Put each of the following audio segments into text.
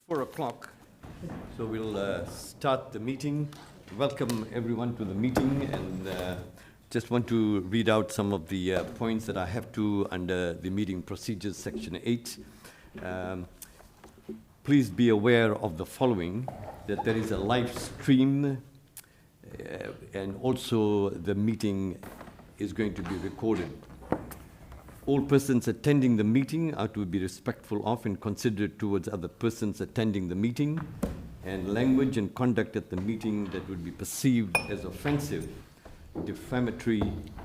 4 o'clock, so we'll start the meeting. Welcome everyone to the meeting, and just want to read out some of the points that I have to under the meeting procedures, section 8. Please be aware of the following, that there is a live stream and also the meeting is going to be recorded. All persons attending the meeting are to be respectful of and considerate towards other persons attending the meeting, and language and conduct at the meeting that would be perceived as offensive, defamatory,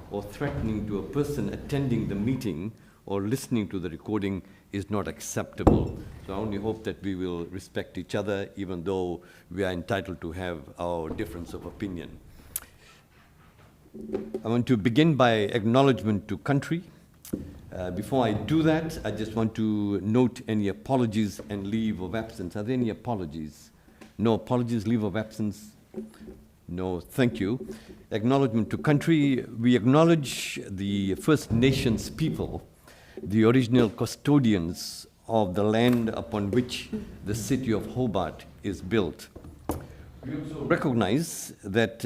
or threatening to a person attending the meeting or listening to the recording is not acceptable. So I only hope that we will respect each other, even though we are entitled to have our difference of opinion. I want to begin by acknowledgement to country. Before I do that, I just want to note any apologies and leave of absence. Are there any apologies? No apologies, leave of absence? No, thank you. Acknowledgement to country. We acknowledge the First Nations people, the original custodians of the land upon which the city of Hobart is built. We also recognize that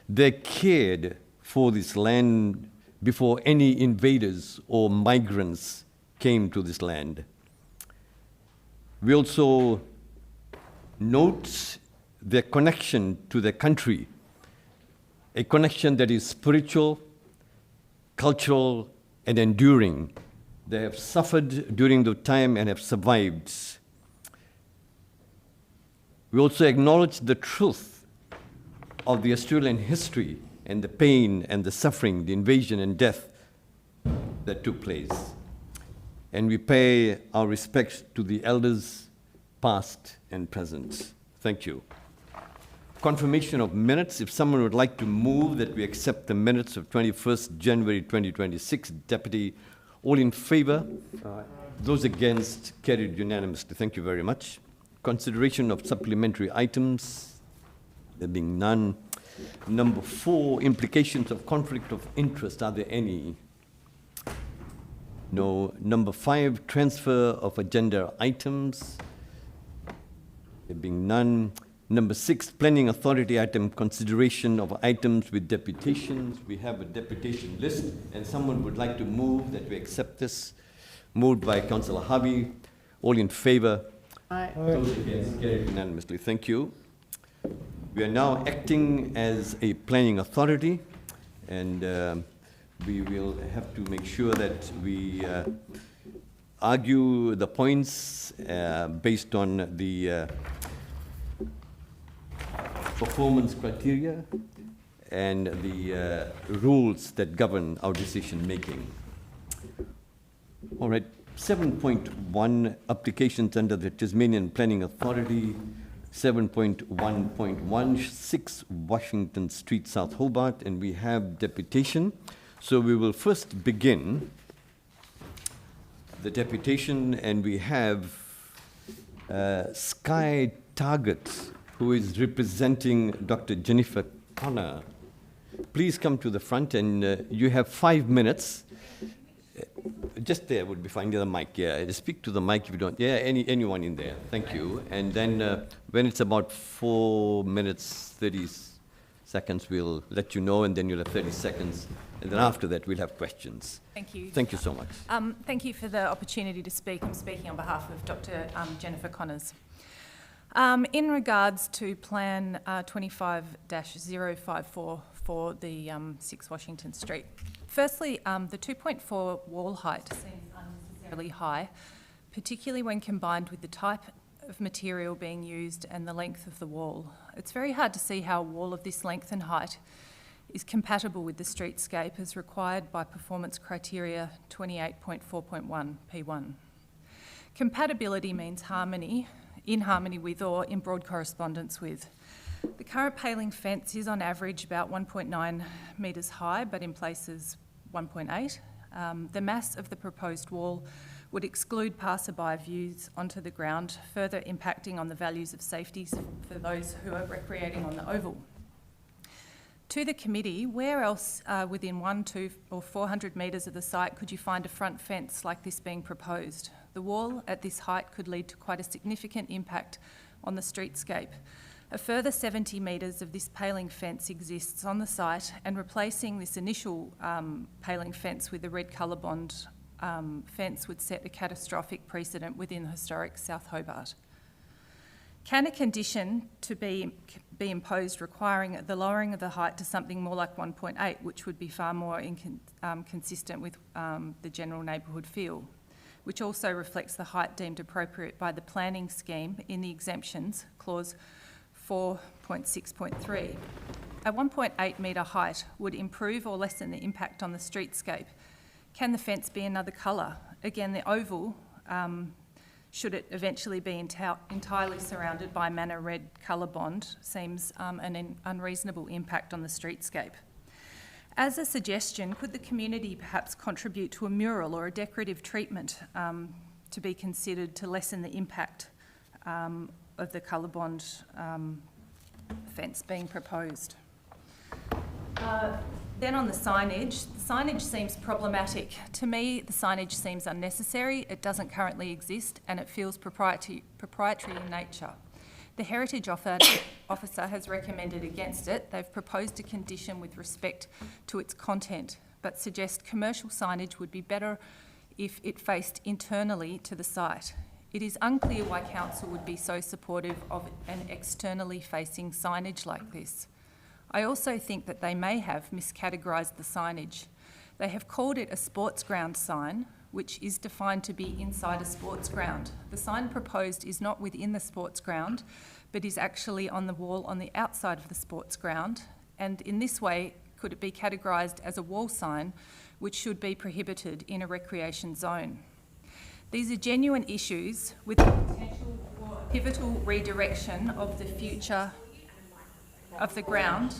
they cared for this land before any invaders or migrants came to this land. We also note their connection to their country, a connection that is spiritual, cultural, and enduring. They have suffered during the time and have survived. We also acknowledge the truth of the Australian history and the pain and the suffering, the invasion and death that took place. And we pay our respects to the elders, past and present. Thank you. Confirmation of minutes. If someone would like to move that we accept the minutes of 21st January 2026, Deputy, all in favor? Aye. Those against, carried unanimously. Thank you very much. Consideration of supplementary items, there being none. Number 4, implications of conflict of interest. Are there any? No. Number 5, transfer of agenda items. There being none. Number 6, planning authority item, consideration of items with deputations. We have a deputation list, and someone would like to move that we accept this. Moved by Councillor Harvey. All in favor? Aye. Those against, carried unanimously. Thank you. We are now acting as a planning authority, and we will have to make sure that we argue the points based on the performance criteria and the rules that govern our decision making. All right, 7.1, applications under the Tasmanian Planning Authority. 7.1.1, 6 Washington Street, South Hobart, and we have deputation. So we will first begin the deputation, and we have Sky Target, who is representing Dr. Jennifer Connor. Please come to the front, and you have 5 minutes. Just there would be fine, near the mic, yeah. Just speak to the mic if you don't. Yeah, anyone in there. Thank you. And then when it's about 4 minutes, 30 seconds, we'll let you know, and then you'll have 30 seconds. And then after that, we'll have questions. Thank you. Thank you so much. Thank you for the opportunity to speak. I'm speaking on behalf of Dr. Jennifer Connors. In regards to Plan 25-054 for the 6 Washington Street. Firstly, the 2.4 wall height seems unnecessarily high, particularly when combined with the type of material being used and the length of the wall. It's very hard to see how a wall of this length and height is compatible with the streetscape as required by Performance Criteria 28.4.1 P1. Compatibility means harmony, in harmony with or in broad correspondence with. The current paling fence is on average about 1.9 metres high, but in places 1.8. The mass of the proposed wall would exclude passerby views onto the ground, further impacting on the values of safety for those who are recreating on the oval. To the committee, where else within 1, 2 or 400 metres of the site could you find a front fence like this being proposed? The wall at this height could lead to quite a significant impact on the streetscape. A further 70 metres of this paling fence exists on the site, and replacing this initial paling fence with the red ColourBond fence would set a catastrophic precedent within historic South Hobart. Can a condition to be imposed requiring the lowering of the height to something more like 1.8, which would be far more consistent with the general neighbourhood feel, which also reflects the height deemed appropriate by the planning scheme in the exemptions, clause 4.6.3. A 1.8 metre height would improve or lessen the impact on the streetscape. Can the fence be another colour? Again, the oval, should it eventually be entirely surrounded by Manor Red ColourBond, seems an unreasonable impact on the streetscape. As a suggestion, could the community perhaps contribute to a mural or a decorative treatment to be considered to lessen the impact of the ColourBond fence being proposed? Then on the signage seems problematic. To me, the signage seems unnecessary, it doesn't currently exist, and it feels proprietary in nature. The Heritage Officer has recommended against it. They've proposed a condition with respect to its content, but suggest commercial signage would be better if it faced internally to the site. It is unclear why council would be so supportive of an externally facing signage like this. I also think that they may have miscategorised the signage. They have called it a sports ground sign, which is defined to be inside a sports ground. The sign proposed is not within the sports ground, but is actually on the wall on the outside of the sports ground, and in this way could it be categorised as a wall sign, which should be prohibited in a recreation zone. These are genuine issues with the potential for a pivotal redirection of the future of the ground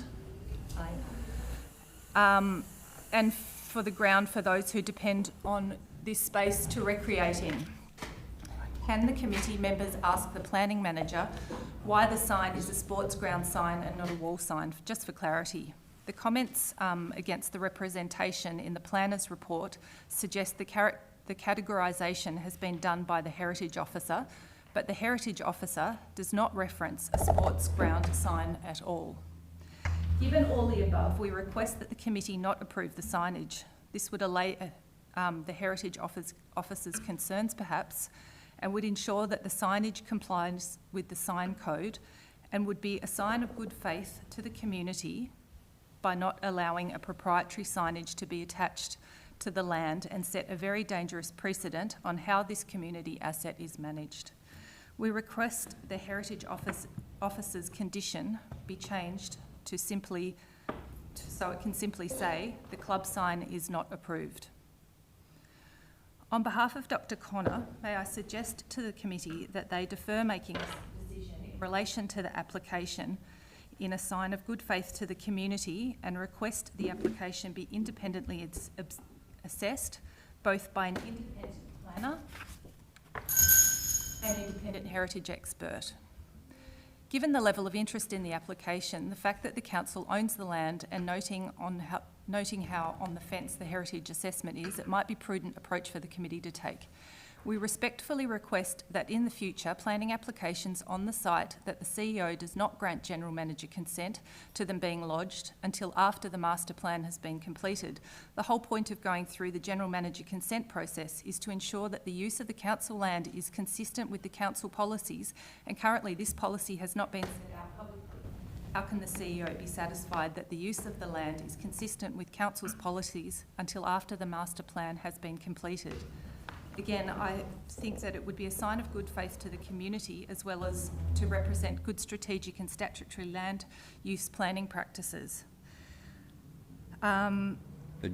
and for the ground for those who depend on this space to recreate in. Can the committee members ask the planning manager why the sign is a sports ground sign and not a wall sign, just for clarity? The comments against the representation in the planner's report suggest the categorisation has been done by the Heritage Officer, but the Heritage Officer does not reference a sports ground sign at all. Given all the above, we request that the committee not approve the signage. This would allay the Heritage Officer's concerns perhaps, and would ensure that the signage complies with the sign code and would be a sign of good faith to the community by not allowing a proprietary signage to be attached to the land and set a very dangerous precedent on how this community asset is managed. We request the Heritage Officer's condition be changed to so it can simply say the club sign is not approved. On behalf of Dr. Connor, may I suggest to the committee that they defer making a decision in relation to the application in a sign of good faith to the community, and request the application be independently assessed, both by an independent planner and independent heritage expert. Given the level of interest in the application, the fact that the council owns the land, and noting how on the fence the heritage assessment is, it might be a prudent approach for the committee to take. We respectfully request that in the future, planning applications on the site that the CEO does not grant general manager consent to them being lodged until after the master plan has been completed. The whole point of going through the general manager consent process is to ensure that the use of the council land is consistent with the council policies, and currently this policy has not been set out publicly. How can the CEO be satisfied that the use of the land is consistent with council's policies until after the master plan has been completed? Again, I think that it would be a sign of good faith to the community, as well as to represent good strategic and statutory land use planning practices.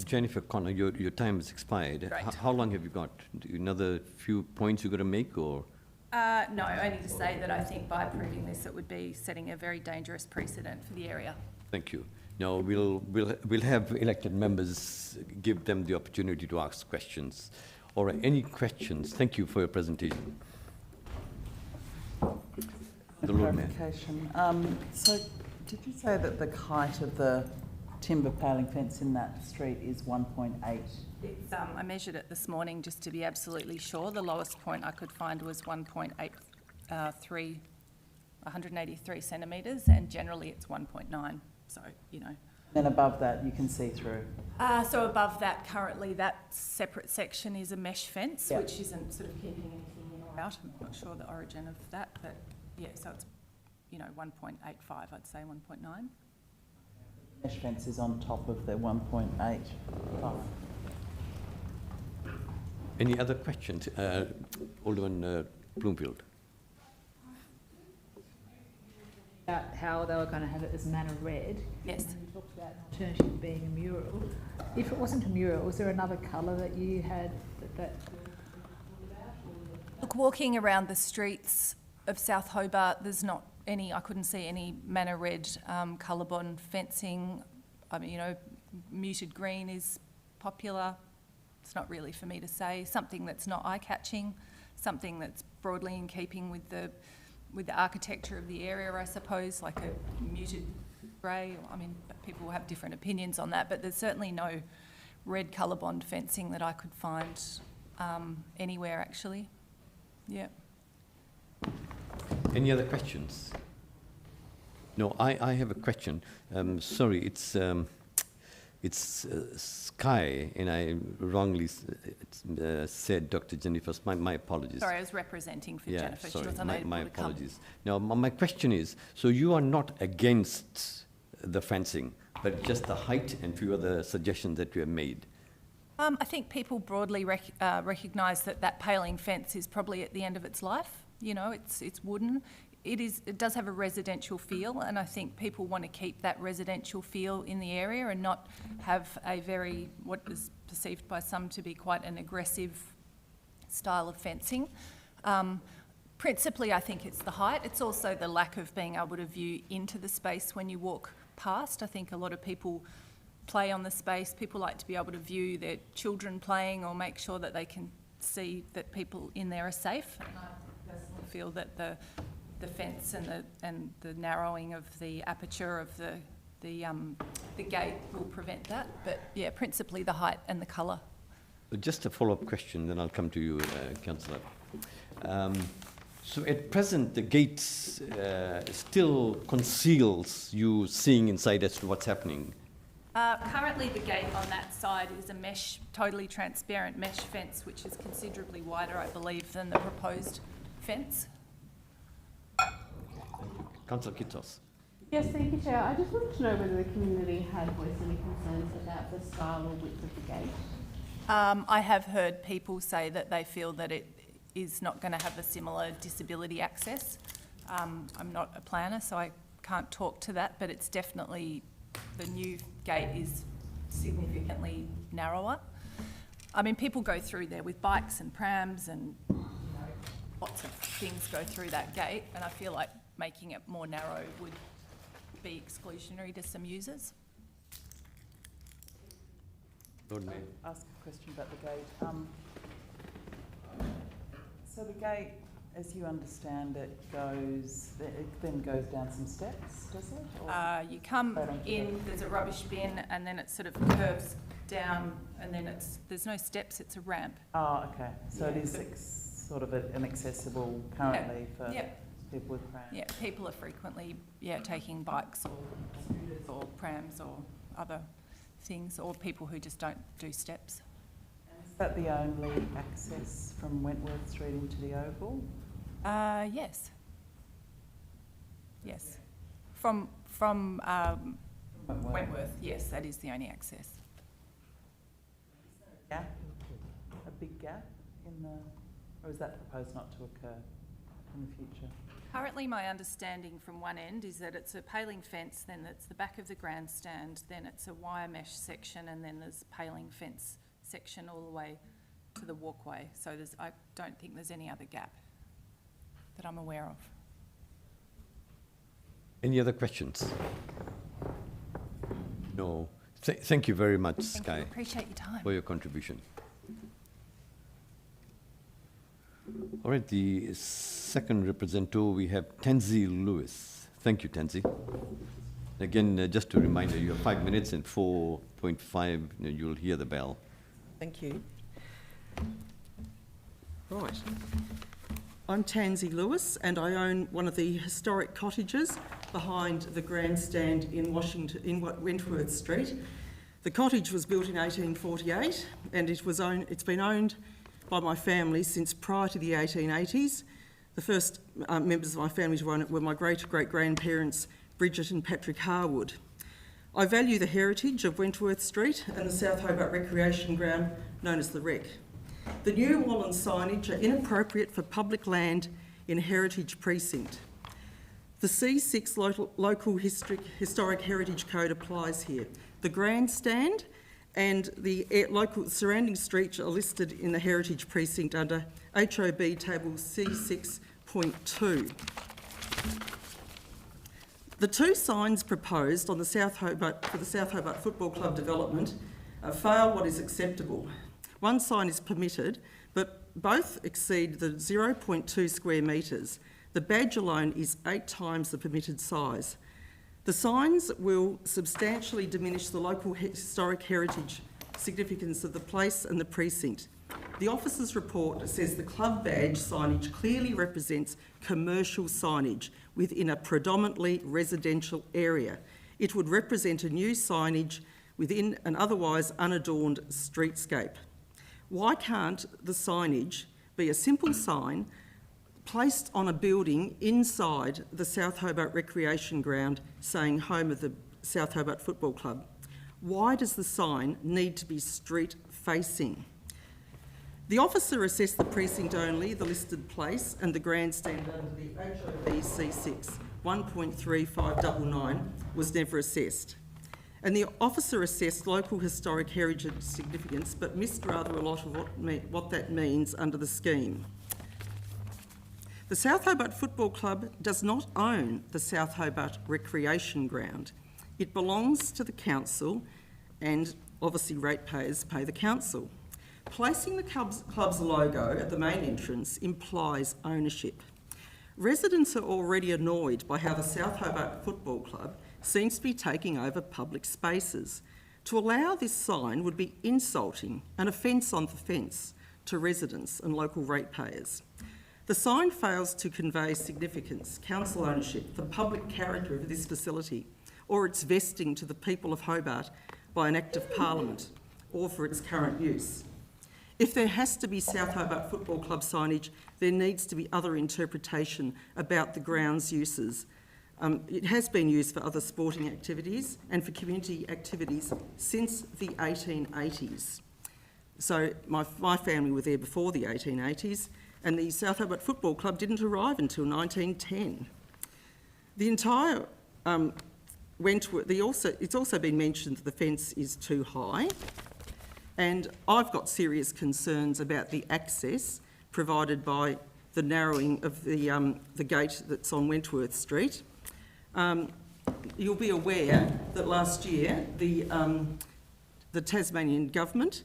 Jennifer Connor, your time has expired. Right. How long have you got? Another few points you've got to make, or? No, only to say that I think by approving this, it would be setting a very dangerous precedent for the area. Thank you. Now, we'll have elected members give them the opportunity to ask questions. All right, any questions? Thank you for your presentation. The Lord Mayor. Clarification. So, did you say that the height of the timber paling fence in that street is 1.8. It's, I measured it this morning just to be absolutely sure. The lowest point I could find was 183 centimetres, and generally it's 1.9. So, you know. Then above that you can see through. So above that, currently that separate section is a mesh fence, Yeah. which isn't sort of keeping anything in or out. I'm not sure the origin of that, but yeah, so it's, you know, 1.85, I'd say 1.9. Mesh fence is on top of the 1.85. Any other questions? Alderman Bloomfield. About how they were going to have it as manor red. Yes. And you talked about an alternative being a mural. If it wasn't a mural, was there another colour that you had that Look, walking around the streets of South Hobart, there's not any, I couldn't see any manor red colour-bond fencing. I mean, you know, muted green is popular. It's not really for me to say. Something that's not eye-catching, something that's broadly in keeping with the architecture of the area, I suppose, like a muted grey. I mean, people have different opinions on that, but there's certainly no red colour-bond fencing that I could find anywhere, actually. Yeah. Any other questions? No, I have a question. Sorry, it's Sky, and I wrongly said Dr. Jennifer. My apologies. Sorry, I was representing for Yeah, Jennifer. sorry, She was unable my to come. apologies. Now, my question is, so you are not against the fencing, but just the height and few other suggestions that you have made? I think people broadly recognise that paling fence is probably at the end of its life. You know, it's wooden. It does have a residential feel, and I think people want to keep that residential feel in the area and not have a very, what is perceived by some to be quite an aggressive style of fencing. Principally, I think it's the height. It's also the lack of being able to view into the space when you walk past. I think a lot of people play on the space. People like to be able to view their children playing or make sure that they can see that people in there are safe. And I personally feel that the fence and the narrowing of the aperture of the gate will prevent that. But yeah, principally the height and the colour. Just a follow-up question, then I'll come to you, Councillor. So at present, the gate still conceals you seeing inside as to what's happening. Currently the gate on that side is a mesh, totally transparent mesh fence, which is considerably wider, I believe, than the proposed fence. Councillor Kitsos. Yes, thank you, Chair. I just wanted to know whether the community had voiced any concerns about the style or width of the gate. I have heard people say that they feel that it is not going to have a similar disability access. I'm not a planner, so I can't talk to that, but it's definitely, the new gate is significantly narrower. I mean, people go through there with bikes and prams and, you know, lots of things go through that gate, and I feel like making it more narrow would be exclusionary to some users. Lord Mayor. Ask a question about the gate. So the gate, as you understand it, then goes down some steps, does it? Or You come Right onto in, there's a rubbish bin, and then it sort of curves down, and then there's no steps, it's a ramp. Oh, okay. So it Yeah. is sort of inaccessible currently for Yeah, people with prams. yeah, people are frequently, taking bikes or scooters or prams or other things, or people who just don't do steps. Is that the only access from Wentworth Street into the Oval? Yes. Yes. From Wentworth, yes, that is the only access. Gap? A big gap in the, or is that proposed not to occur in the future? Currently, my understanding from one end is that it's a paling fence, then it's the back of the grandstand, then it's a wire mesh section, and then there's paling fence section all the way to the walkway. So I don't think there's any other gap that I'm aware of. Any other questions? No. Thank you very much, Thank Sky, you. Appreciate your time. for your contribution. All right, the second representative, we have Tenzi Lewis. Thank you, Tenzi. Again, just a reminder, you have 5 minutes, and 4.5, you'll hear the bell. Thank you. Right. I'm Tansy Lewis, and I own one of the historic cottages behind the grandstand in Wentworth Street. The cottage was built in 1848, and it's been owned by my family since prior to the 1880s. The first members of my family to own it were my great-great-grandparents, Bridget and Patrick Harwood. I value the heritage of Wentworth Street and the South Hobart Recreation Ground, known as the Rec. The new wall and signage are inappropriate for public land in a heritage precinct. The C6 local historic heritage code applies here. The grandstand and the local surrounding streets are listed in the heritage precinct under HOB table C6.2. The two signs proposed on the for the South Hobart Football Club development fail what is acceptable. One sign is permitted, but both exceed the 0.2 square metres. The badge alone is 8 times the permitted size. The signs will substantially diminish the local historic heritage significance of the place and the precinct. The officer's report says the club badge signage clearly represents commercial signage within a predominantly residential area. It would represent a new signage within an otherwise unadorned streetscape. Why can't the signage be a simple sign placed on a building inside the South Hobart Recreation Ground saying home of the South Hobart Football Club? Why does the sign need to be street facing? The officer assessed the precinct only, the listed place and the grandstand under the HOB C6 1.3599 was never assessed. And the officer assessed local historic heritage significance but missed rather a lot of what that means under the scheme. The South Hobart Football Club does not own the South Hobart Recreation Ground. It belongs to the council, and obviously ratepayers pay the council. Placing the club's logo at the main entrance implies ownership. Residents are already annoyed by how the South Hobart Football Club seems to be taking over public spaces. To allow this sign would be insulting, an offence on the fence to residents and local ratepayers. The sign fails to convey significance, council ownership, the public character of this facility, or its vesting to the people of Hobart by an Act of Parliament, or for its current use. If there has to be South Hobart Football Club signage, there needs to be other interpretation about the ground's uses. It has been used for other sporting activities and for community activities since the 1880s. So my family were there before the 1880s, and the South Hobart Football Club didn't arrive until 1910. The entire Wentworth, it's also been mentioned that the fence is too high, and I've got serious concerns about the access provided by the narrowing of the gate that's on Wentworth Street. You'll be aware that last year the Tasmanian government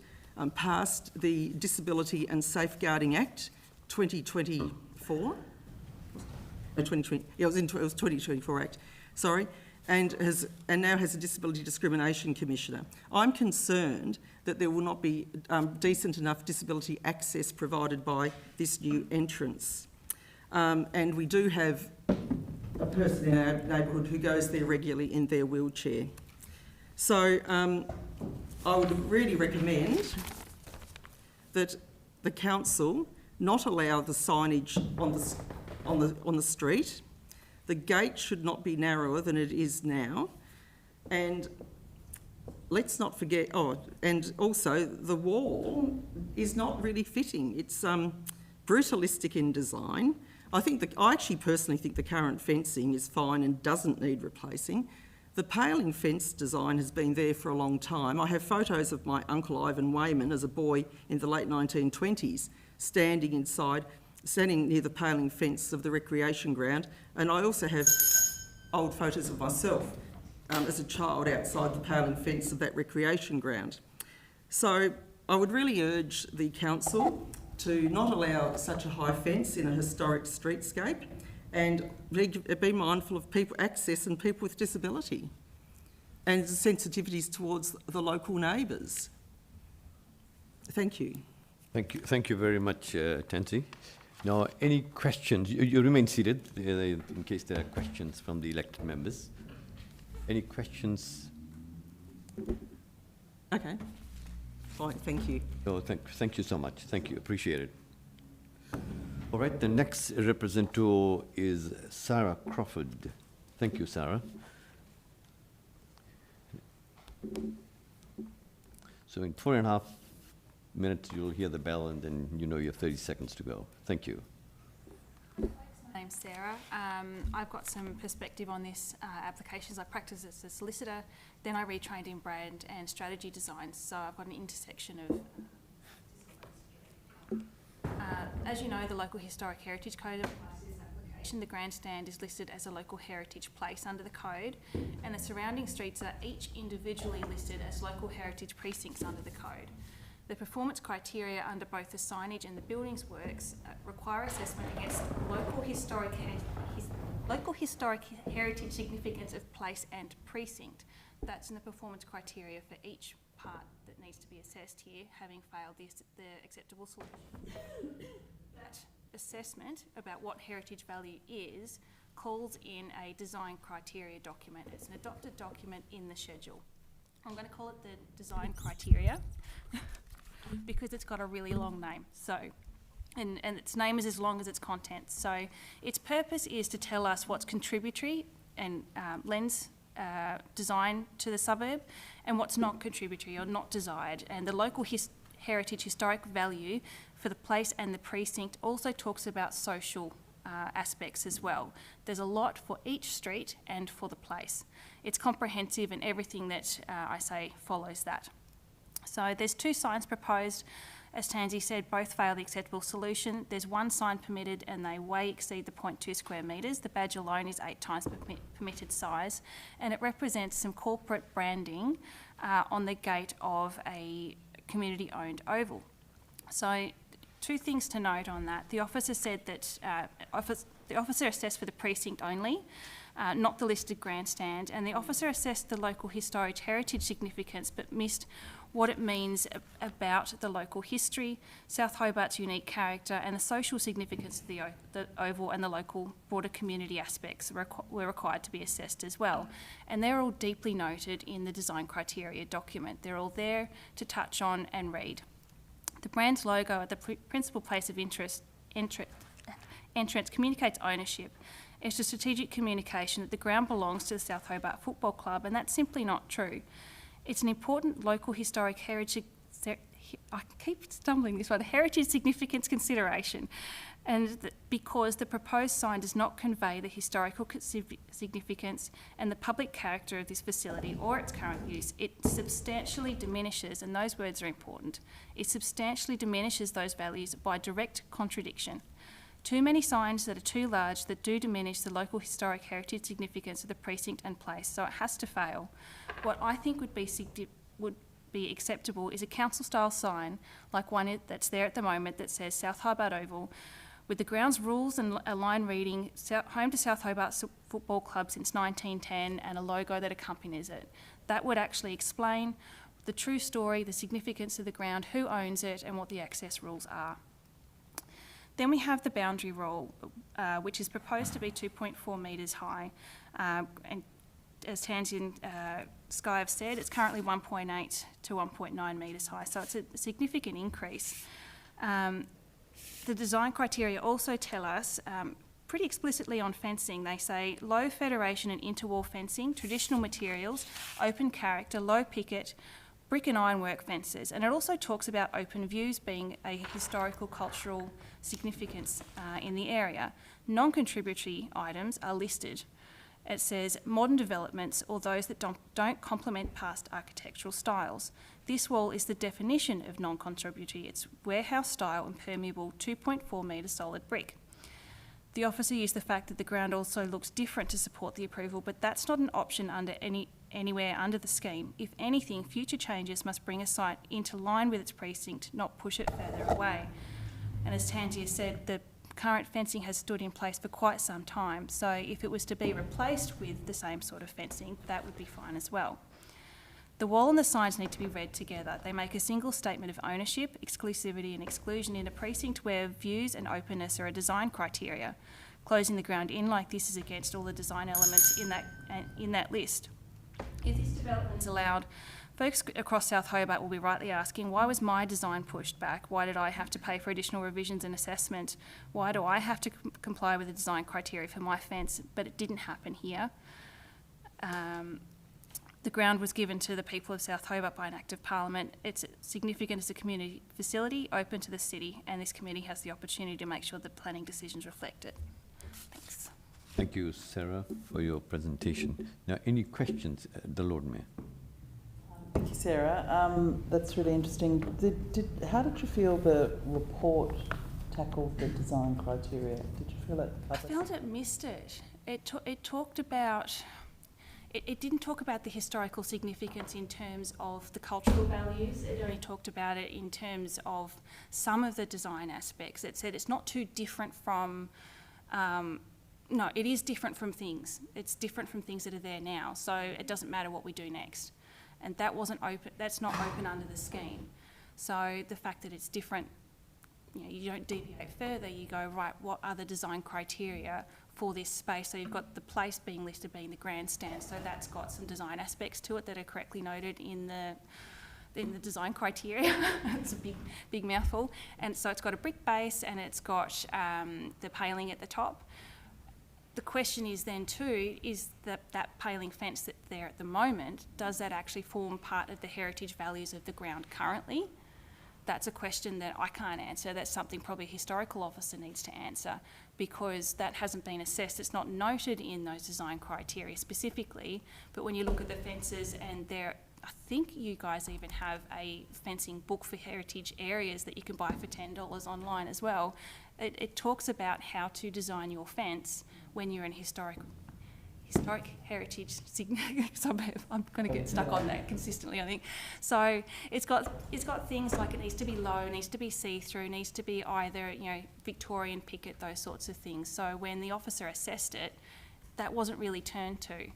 passed the Disability and Safeguarding Act 2024. 2020, yeah, it was 2024 Act. Sorry. And now has a Disability Discrimination Commissioner. I'm concerned that there will not be decent enough disability access provided by this new entrance. And we do have a person in our neighbourhood who goes there regularly in their wheelchair. So I would really recommend that the council not allow the signage on the street. The gate should not be narrower than it is now. And let's not forget, and also the wall is not really fitting. It's brutalistic in design. I actually personally think the current fencing is fine and doesn't need replacing. The paling fence design has been there for a long time. I have photos of my uncle Ivan Wayman as a boy in the late 1920s standing near the paling fence of the recreation ground, and I also have old photos of myself as a child outside the paling fence of that recreation ground. So I would really urge the council to not allow such a high fence in a historic streetscape and be mindful of people access and people with disability and sensitivities towards the local neighbours. Thank you. Thank you very much, Tansy. Now, any questions? You remain seated in case there are questions from the elected members. Any questions? Okay. Fine, thank you. No, thank you so much. Thank you, appreciate it. All right, the next representative is Sarah Crawford. Thank you, Sarah. So in 4.5 minutes, you'll hear the bell, and then you know you have 30 seconds to go. Thank you. My name's Sarah. I've got some perspective on this applications. I practiced as a solicitor, then I retrained in brand and strategy design, so I've got an intersection of... as you know, the Local Historic Heritage Code applies to this application. The grandstand is listed as a local heritage place under the code, and the surrounding streets are each individually listed as local heritage precincts under the code. The performance criteria under both the signage and the buildings works require assessment against local historic heritage significance of place and precinct. That's in the performance criteria for each part that needs to be assessed here, having failed the acceptable solution. That assessment about what heritage value is calls in a design criteria document. It's an adopted document in the schedule. I'm going to call it the design criteria because it's got a really long name. So, and its name is as long as its content. So its purpose is to tell us what's contributory and lends design to the suburb and what's not contributory or not desired. And the local heritage historic value for the place and the precinct also talks about social aspects as well. There's a lot for each street and for the place. It's comprehensive, and everything that I say follows that. So there's 2 signs proposed. As Tansy said, both fail the acceptable solution. There's 1 sign permitted and they way exceed the 0.2 square metres. The badge alone is 8 times permitted size, and it represents some corporate branding on the gate of a community-owned oval. So 2 things to note on that. The officer said that the officer assessed for the precinct only, not the listed grandstand, and the officer assessed the local historic heritage significance but missed what it means about the local history, South Hobart's unique character, and the social significance of the oval and the local broader community aspects were required to be assessed as well. And they're all deeply noted in the design criteria document. They're all there to touch on and read. The brand's logo at the principal place of entrance communicates ownership. It's a strategic communication that the ground belongs to the South Hobart Football Club, and that's simply not true. It's an important local historic heritage, I keep stumbling this one, heritage significance consideration, and because the proposed sign does not convey the historical significance and the public character of this facility or its current use, it substantially diminishes, and those words are important, it substantially diminishes those values by direct contradiction. Too many signs that are too large that do diminish the local historic heritage significance of the precinct and place, so it has to fail. What I think would be acceptable is a council-style sign, like one that's there at the moment that says South Hobart Oval, with the ground's rules and a line reading, home to South Hobart Football Club since 1910, and a logo that accompanies it. That would actually explain the true story, the significance of the ground, who owns it, and what the access rules are. Then we have the boundary wall, which is proposed to be 2.4 metres high. And as Tansy and Sky have said, it's currently 1.8 to 1.9 metres high, so it's a significant increase. The design criteria also tell us pretty explicitly on fencing. They say low federation and interwall fencing, traditional materials, open character, low picket, brick and ironwork fences, and it also talks about open views being a historical cultural significance in the area. Non-contributory items are listed. It says modern developments or those that don't complement past architectural styles. This wall is the definition of non-contributory. It's warehouse style and permeable 2.4 metre solid brick. The officer used the fact that the ground also looks different to support the approval, but that's not an option under anywhere under the scheme. If anything, future changes must bring a site into line with its precinct, not push it further away. And as Tansy has said, the current fencing has stood in place for quite some time, so if it was to be replaced with the same sort of fencing, that would be fine as well. The wall and the signs need to be read together. They make a single statement of ownership, exclusivity and exclusion in a precinct where views and openness are a design criteria. Closing the ground in like this is against all the design elements in that list. If this development is allowed, folks across South Hobart will be rightly asking, why was my design pushed back? Why did I have to pay for additional revisions and assessment? Why do I have to comply with the design criteria for my fence, but it didn't happen here? The ground was given to the people of South Hobart by an Act of Parliament. It's significant as a community facility open to the city, and this committee has the opportunity to make sure that planning decisions reflect it. Thanks. Thank you, Sarah, for your presentation. Now, any questions, the Lord Mayor? Thank you, Sarah. That's really interesting. How did you feel the report tackled the design criteria? Did you feel it I covered? felt it missed it. It talked about... It didn't talk about the historical significance in terms of the cultural values. It only talked about it in terms of some of the design aspects. It said it's not too different from... no, it is different from things. It's different from things that are there now. So it doesn't matter what we do next. And that wasn't open. That's not open under the scheme. So the fact that it's different, you know, you don't deviate further. You go, right, what are the design criteria for this space? So you've got the place being listed being the grandstand. So that's got some design aspects to it that are correctly noted in the design criteria. It's a big mouthful. And so it's got a brick base and it's got the paling at the top. The question is then too, is that paling fence that's there at the moment, does that actually form part of the heritage values of the ground currently? That's a question that I can't answer. That's something probably a historical officer needs to answer, because that hasn't been assessed. It's not noted in those design criteria specifically, but when you look at the fences and there, I think you guys even have a fencing book for heritage areas that you can buy for $10 online as well. It talks about how to design your fence when you're in historic heritage suburb. I'm going to get stuck on that consistently, I think. So it's got things like it needs to be low, it needs to be see-through, needs to be either, you know, Victorian picket, those sorts of things. So when the officer assessed it, that wasn't really turned to.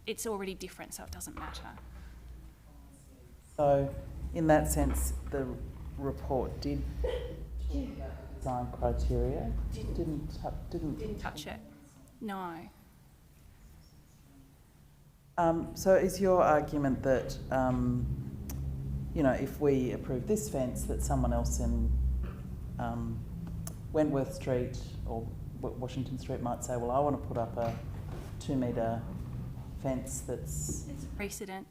It's already different, so it doesn't matter. So, in that sense, the report did talk about the design criteria. Didn't Touch it. No. So is your argument that, you know, if we approve this fence, that someone else in Wentworth Street or Washington Street might say, well, I want to put up a 2-metre fence that's... It's a precedent,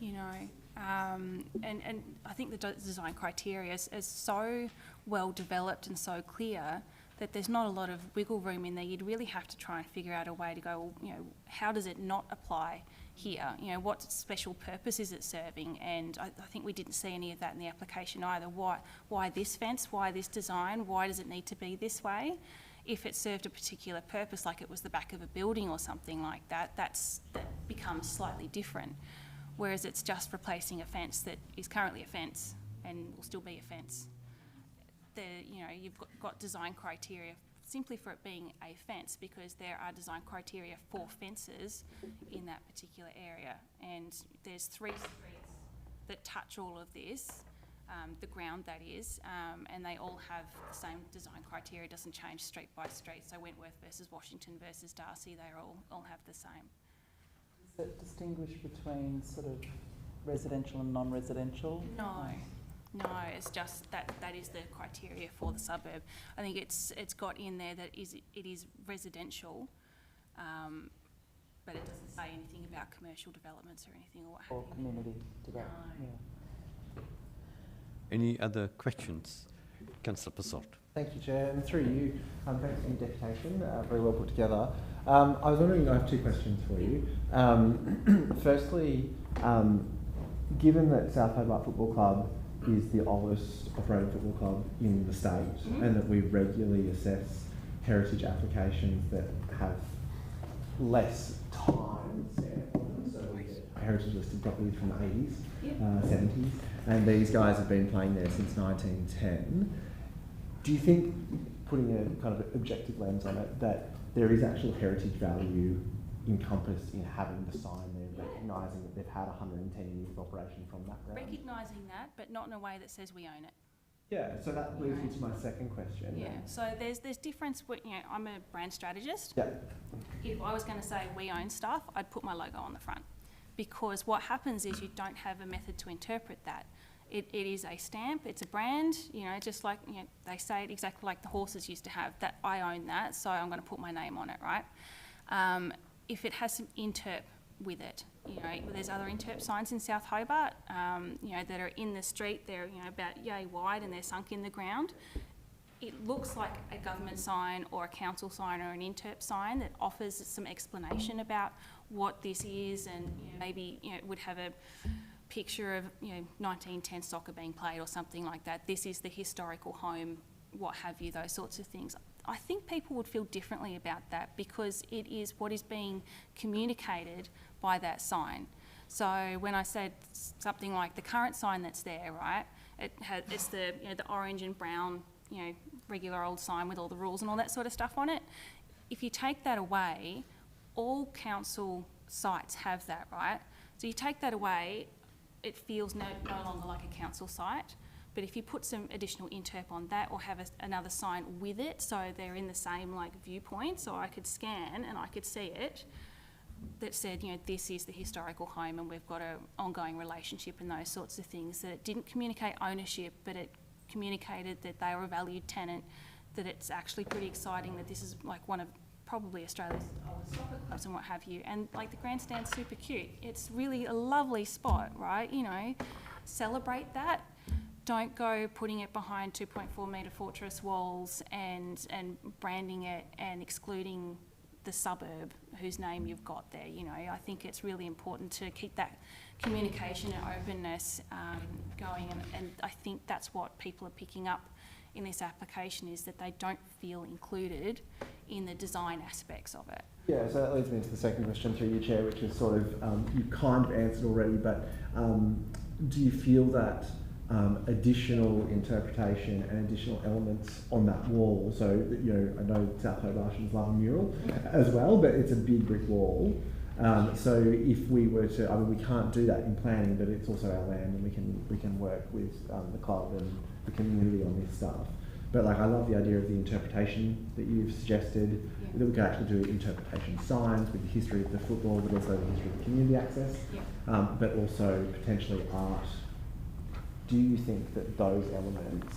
you know. And I think the design criteria is so well developed and so clear that there's not a lot of wiggle room in there. You'd really have to try and figure out a way to go, well, you know, how does it not apply here? You know, what special purpose is it serving? And I think we didn't see any of that in the application either. Why this fence? Why this design? Why does it need to be this way? If it served a particular purpose, like it was the back of a building or something like that, that becomes slightly different. Whereas it's just replacing a fence that is currently a fence and will still be a fence. You know, you've got design criteria simply for it being a fence, because there are design criteria for fences in that particular area. And there's 3 streets that touch all of this, the ground that is, and they all have the same design criteria. It doesn't change street by street. So Wentworth versus Washington versus Darcy, they all have the same. Does it distinguish between sort of residential and non-residential? No, it's just that is the criteria for the suburb. I think it's got in there that it is residential, but it doesn't say anything about commercial developments or anything or what have Or you. community development? No. Yeah. Any other questions? Councillor Passot. Thank you, Chair. And through you, thanks for your deputation, very well put together. I was wondering, I have 2 questions for you. Firstly, given that South Hobart Football Club is the oldest operating football club in the state, and that we regularly assess heritage applications that have less time set on them, so we get heritage listed properties from the 80s, 70s, and these guys have been playing there since 1910. Do you think putting a kind of objective lens on it, that there is actual heritage value encompassed in having the sign there, recognising that they've had 110 years of operation from that ground. Recognising that, but not in a way that says we own it. Yeah, so that leads me to my second question. Yeah, so there's difference with, I'm a brand strategist. Yeah. If I was going to say we own stuff, I'd put my logo on the front, because what happens is you don't have a method to interpret that. It is a stamp, it's a brand, just like, they say it exactly like the horses used to have, that I own that, so I'm going to put my name on it, right? If it has some interp with it, there's other interp signs in South Hobart, that are in the street, they're, about yay wide and they're sunk in the ground. It looks like a government sign or a council sign or an interp sign that offers some explanation about what this is, and maybe it would have a picture of 1910 soccer being played or something like that. This is the historical home, what have you, those sorts of things. I think people would feel differently about that, because it is what is being communicated by that sign. So when I said something like the current sign that's there, right, it's the the orange and brown regular old sign with all the rules and all that sort of stuff on it. If you take that away, all council sites have that, right? So you take that away, it feels no longer like a council site. But if you put some additional interp on that, or have another sign with it, so they're in the same viewpoint, so I could scan and I could see it, that said, this is the historical home and we've got an ongoing relationship and those sorts of things, that it didn't communicate ownership, but it communicated that they were a valued tenant, that it's actually pretty exciting that this is one of probably Australia's oldest soccer clubs and what have you. And the grandstand's super cute. It's really a lovely spot, right? Celebrate that. Don't go putting it behind 2.4 metre fortress walls and branding it and excluding the suburb whose name you've got there. I think it's really important to keep that communication and openness going, and I think that's what people are picking up in this application, is that they don't feel included in the design aspects of it. Yeah, so that leads me to the second question through you, Chair, which is sort of, you kind of answered already, but do you feel that additional interpretation and additional elements on that wall, so I know South Hobartians love a mural as well, but it's a big brick wall, so if we were to, we can't do that in planning, but it's also our land, and we can work with the club and the community on this stuff. But I love the idea of the interpretation that you've suggested, that we could actually do interpretation signs with the history of the football, but also the history of the community access, but also potentially art. Do you think that those elements,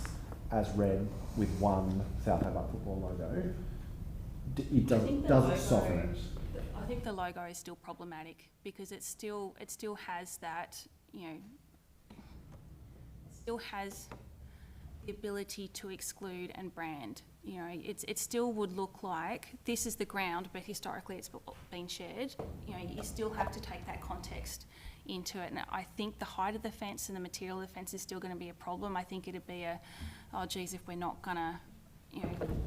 as read with one South Hobart football logo, does it soften it? I think the logo is still problematic, because it still has that, it still has the ability to exclude and brand. It still would look like this is the ground, but historically it's been shared. You still have to take that context into it, and I think the height of the fence and the material of the fence is still going to be a problem. I think it'd be oh geez, if we're not going to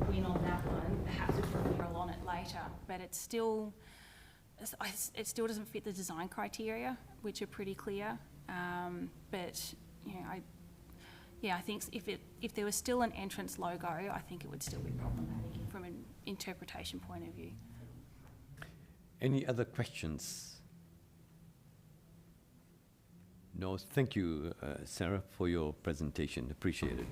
win on that one, perhaps we put a mural on it later. But it still doesn't fit the design criteria, which are pretty clear. But I think if there was still an entrance logo, I think it would still be problematic from an interpretation point of view. Any other questions? No, thank you, Sarah, for your presentation. Appreciate it.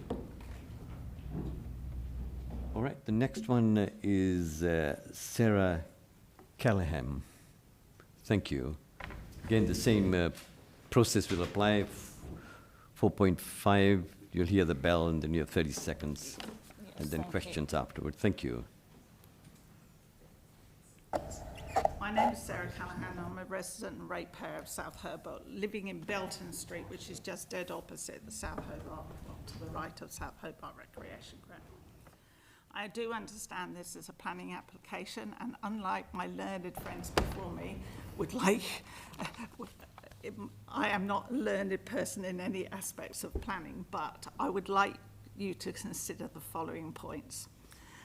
All right, the next one is Sarah Callahan. Thank you. Again, the same process will apply. 4.5, you'll hear the bell, and then you have 30 seconds, and then questions afterward. Thank you. My name is Sarah Callahan. I'm a resident and ratepayer of South Hobart, living in Belton Street, which is just dead opposite the South Hobart, to the right of South Hobart Recreation Ground. I do understand this is a planning application, and unlike my learned friends before me, I am not a learned person in any aspects of planning, but I would like you to consider the following points.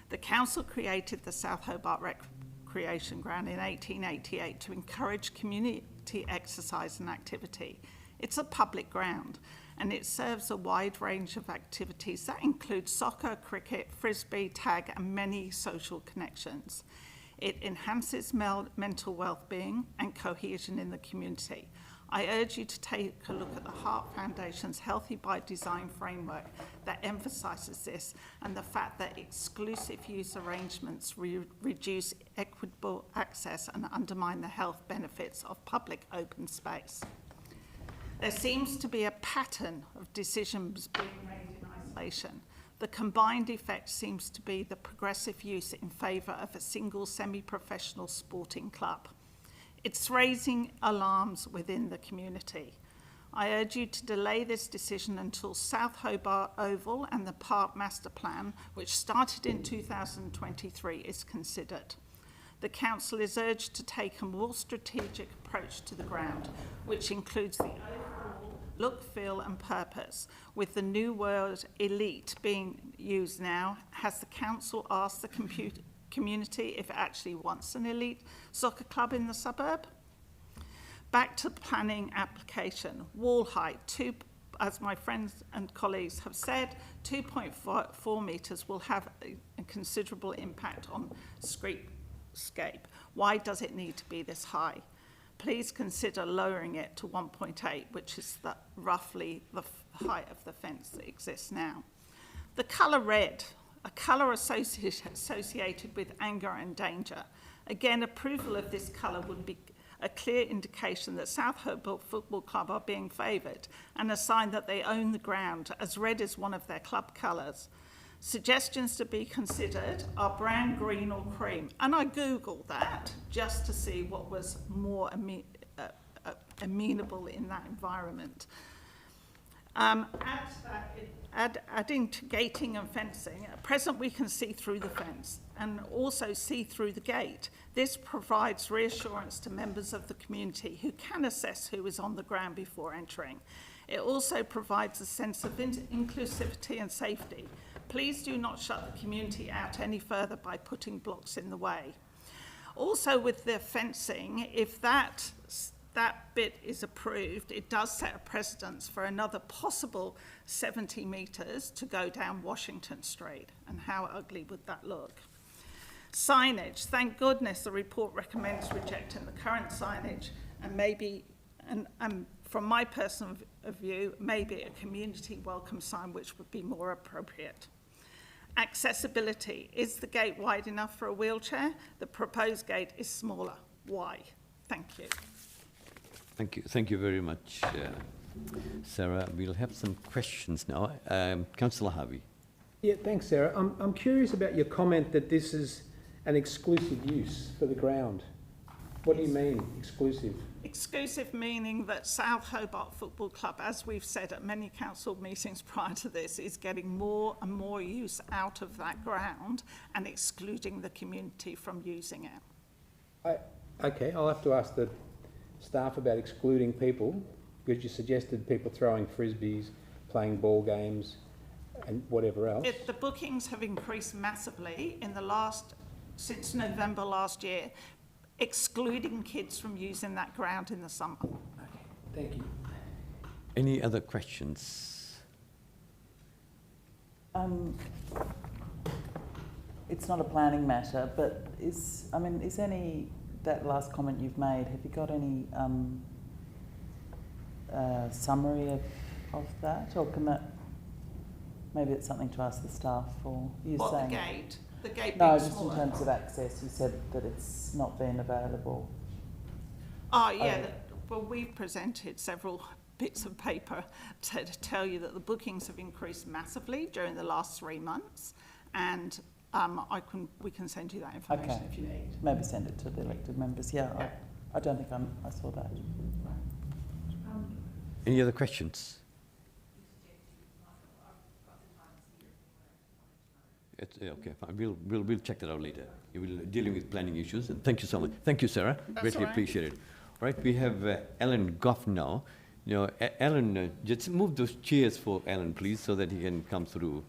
The council created the South Hobart Recreation Ground in 1888 to encourage community exercise and activity. It's a public ground, and it serves a wide range of activities that include soccer, cricket, frisbee, tag, and many social connections. It enhances mental well-being and cohesion in the community. I urge you to take a look at the Hart Foundation's Healthy by Design framework that emphasises this, and the fact that exclusive use arrangements reduce equitable access and undermine the health benefits of public open space. There seems to be a pattern of decisions being made in isolation. The combined effect seems to be the progressive use in favour of a single semi-professional sporting club. It's raising alarms within the community. I urge you to delay this decision until South Hobart Oval and the Park Master Plan, which started in 2023, is considered. The Council is urged to take a more strategic approach to the ground, which includes the overall look, feel and purpose. With the new word elite being used now, has the Council asked the community if it actually wants an elite soccer club in the suburb? Back to the planning application. Wall height, as my friends and colleagues have said, 2.4 metres will have a considerable impact on streetscape. Why does it need to be this high? Please consider lowering it to 1.8, which is roughly the height of the fence that exists now. The colour red, a colour associated with anger and danger. Again, approval of this colour would be a clear indication that South Hobart Football Club are being favoured and a sign that they own the ground, as red is one of their club colours. Suggestions to be considered are brown, green or cream. And I Googled that just to see what was more amenable in that environment. Adding to gating and fencing, at present we can see through the fence and also see through the gate. This provides reassurance to members of the community who can assess who is on the ground before entering. It also provides a sense of inclusivity and safety. Please do not shut the community out any further by putting blocks in the way. Also with the fencing, if that bit is approved, it does set a precedence for another possible 70 metres to go down Washington Street. And how ugly would that look? Signage. Thank goodness the report recommends rejecting the current signage and maybe, and from my personal view, maybe a community welcome sign which would be more appropriate. Accessibility. Is the gate wide enough for a wheelchair? The proposed gate is smaller. Why? Thank you. Thank you. Thank you very much, Sarah. We'll have some questions now. Councillor Harvey. Yeah, thanks, Sarah. I'm curious about your comment that this is an exclusive use for the ground. What do you mean, exclusive? Exclusive meaning that South Hobart Football Club, as we've said at many council meetings prior to this, is getting more and more use out of that ground and excluding the community from using it. Okay, I'll have to ask the staff about excluding people, because you suggested people throwing frisbees, playing ball games and whatever else. The bookings have increased massively in since November last year, excluding kids from using that ground in the summer. Okay, thank you. Any other questions? It's not a planning matter, but is that last comment you've made, have you got any summary of that, or can that, maybe it's something to ask the staff, or you saying? The gate? The gate No, being just smaller. in terms of access, you said that it's not been available. Oh, yeah. Well, we've presented several bits of paper to tell you that the bookings have increased massively during the last 3 months, and we can send you that information Okay. if you need. Maybe send it to the elected members. Yeah, I don't think I saw that. Any other questions? Okay, fine. We'll check that out later. You will dealing with planning issues. And thank you so much. Thank you, Sarah. Greatly all right. appreciate it. All right, we have Alan Goff now. You know, Alan, just move those chairs for Alan, please, so that he can come through.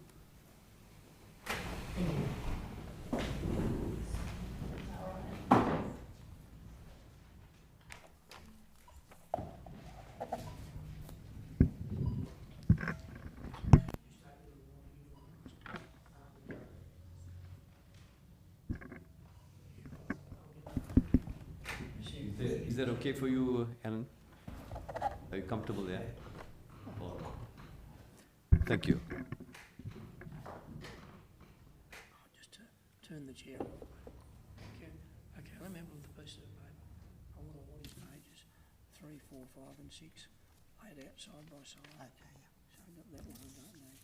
Is that okay for you, Alan? Are you comfortable there? Or- Thank you. Just turn the chair off. Okay, let me have a look at the piece of paper. I want all these pages, 3, 4, 5 and 6, laid out side by side. Okay, yeah. So I've got that one, I don't know.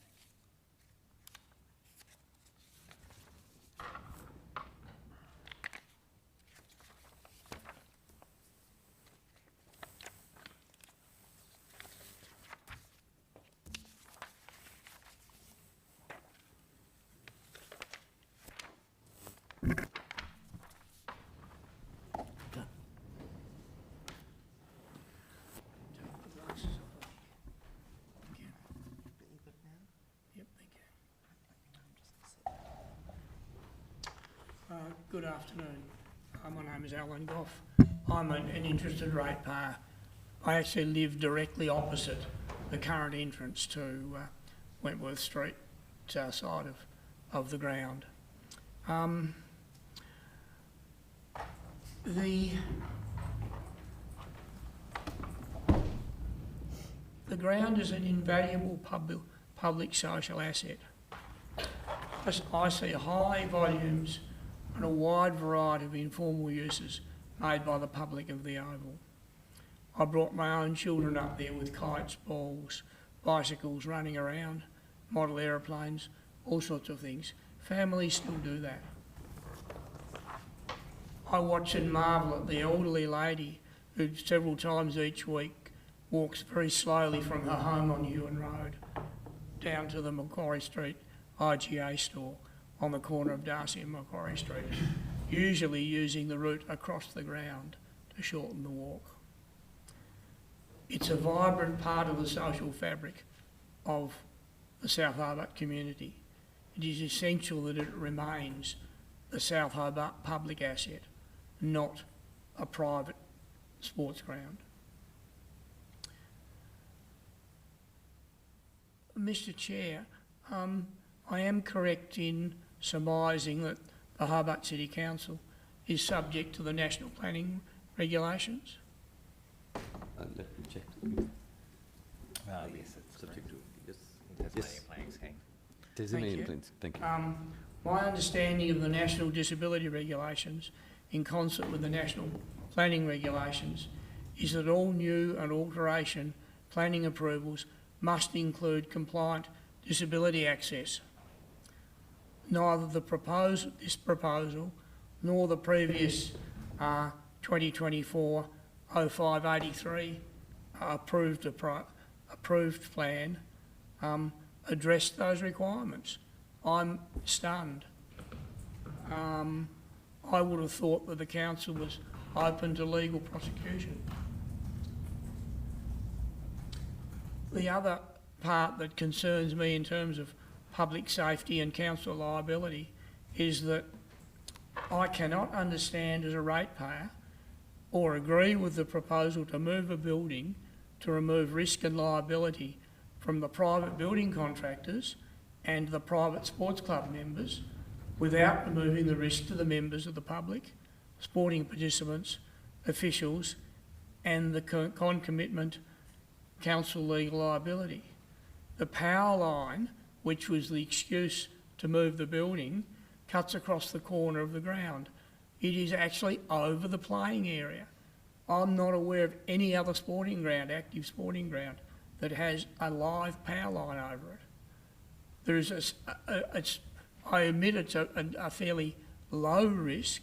Take the glasses off. Thank you. Yep, thank you. Good afternoon. My name is Alan Goff. I'm an interested ratepayer. I actually live directly opposite the current entrance to Wentworth Street side of the ground. The ground is an invaluable public social asset. I see high volumes and a wide variety of informal uses made by the public of the Oval. I brought my own children up there with kites, balls, bicycles running around, model aeroplanes, all sorts of things. Families still do that. I watch and marvel at the elderly lady who several times each week walks very slowly from her home on Ewan Road down to the Macquarie Street IGA store on the corner of Darcy and Macquarie Street, usually using the route across the ground to shorten the walk. It's a vibrant part of the social fabric of the South Hobart community. It is essential that it remains a South Hobart public asset, not a private sports ground. Mr Chair, I am correct in surmising that the Hobart City Council is subject to the National Planning Regulations? Let me check. Yes, it's Subject to, yes. Tasmanian planning scheme. Tasmanian plans, thank you. My understanding of the National Disability Regulations, in concert with the National Planning Regulations, is that all new and alteration planning approvals must include compliant disability access. Neither this proposal nor the previous 2024-0583 approved plan addressed those requirements. I'm stunned. I would have thought that the council was open to legal prosecution. The other part that concerns me in terms of public safety and council liability is that I cannot understand as a ratepayer or agree with the proposal to move a building to remove risk and liability from the private building contractors and the private sports club members without removing the risk to the members of the public, sporting participants, officials and the concomitant council legal liability. The power line, which was the excuse to move the building, cuts across the corner of the ground. It is actually over the playing area. I'm not aware of any other sporting ground, active sporting ground, that has a live power line over it. There is I admit it's a fairly low risk,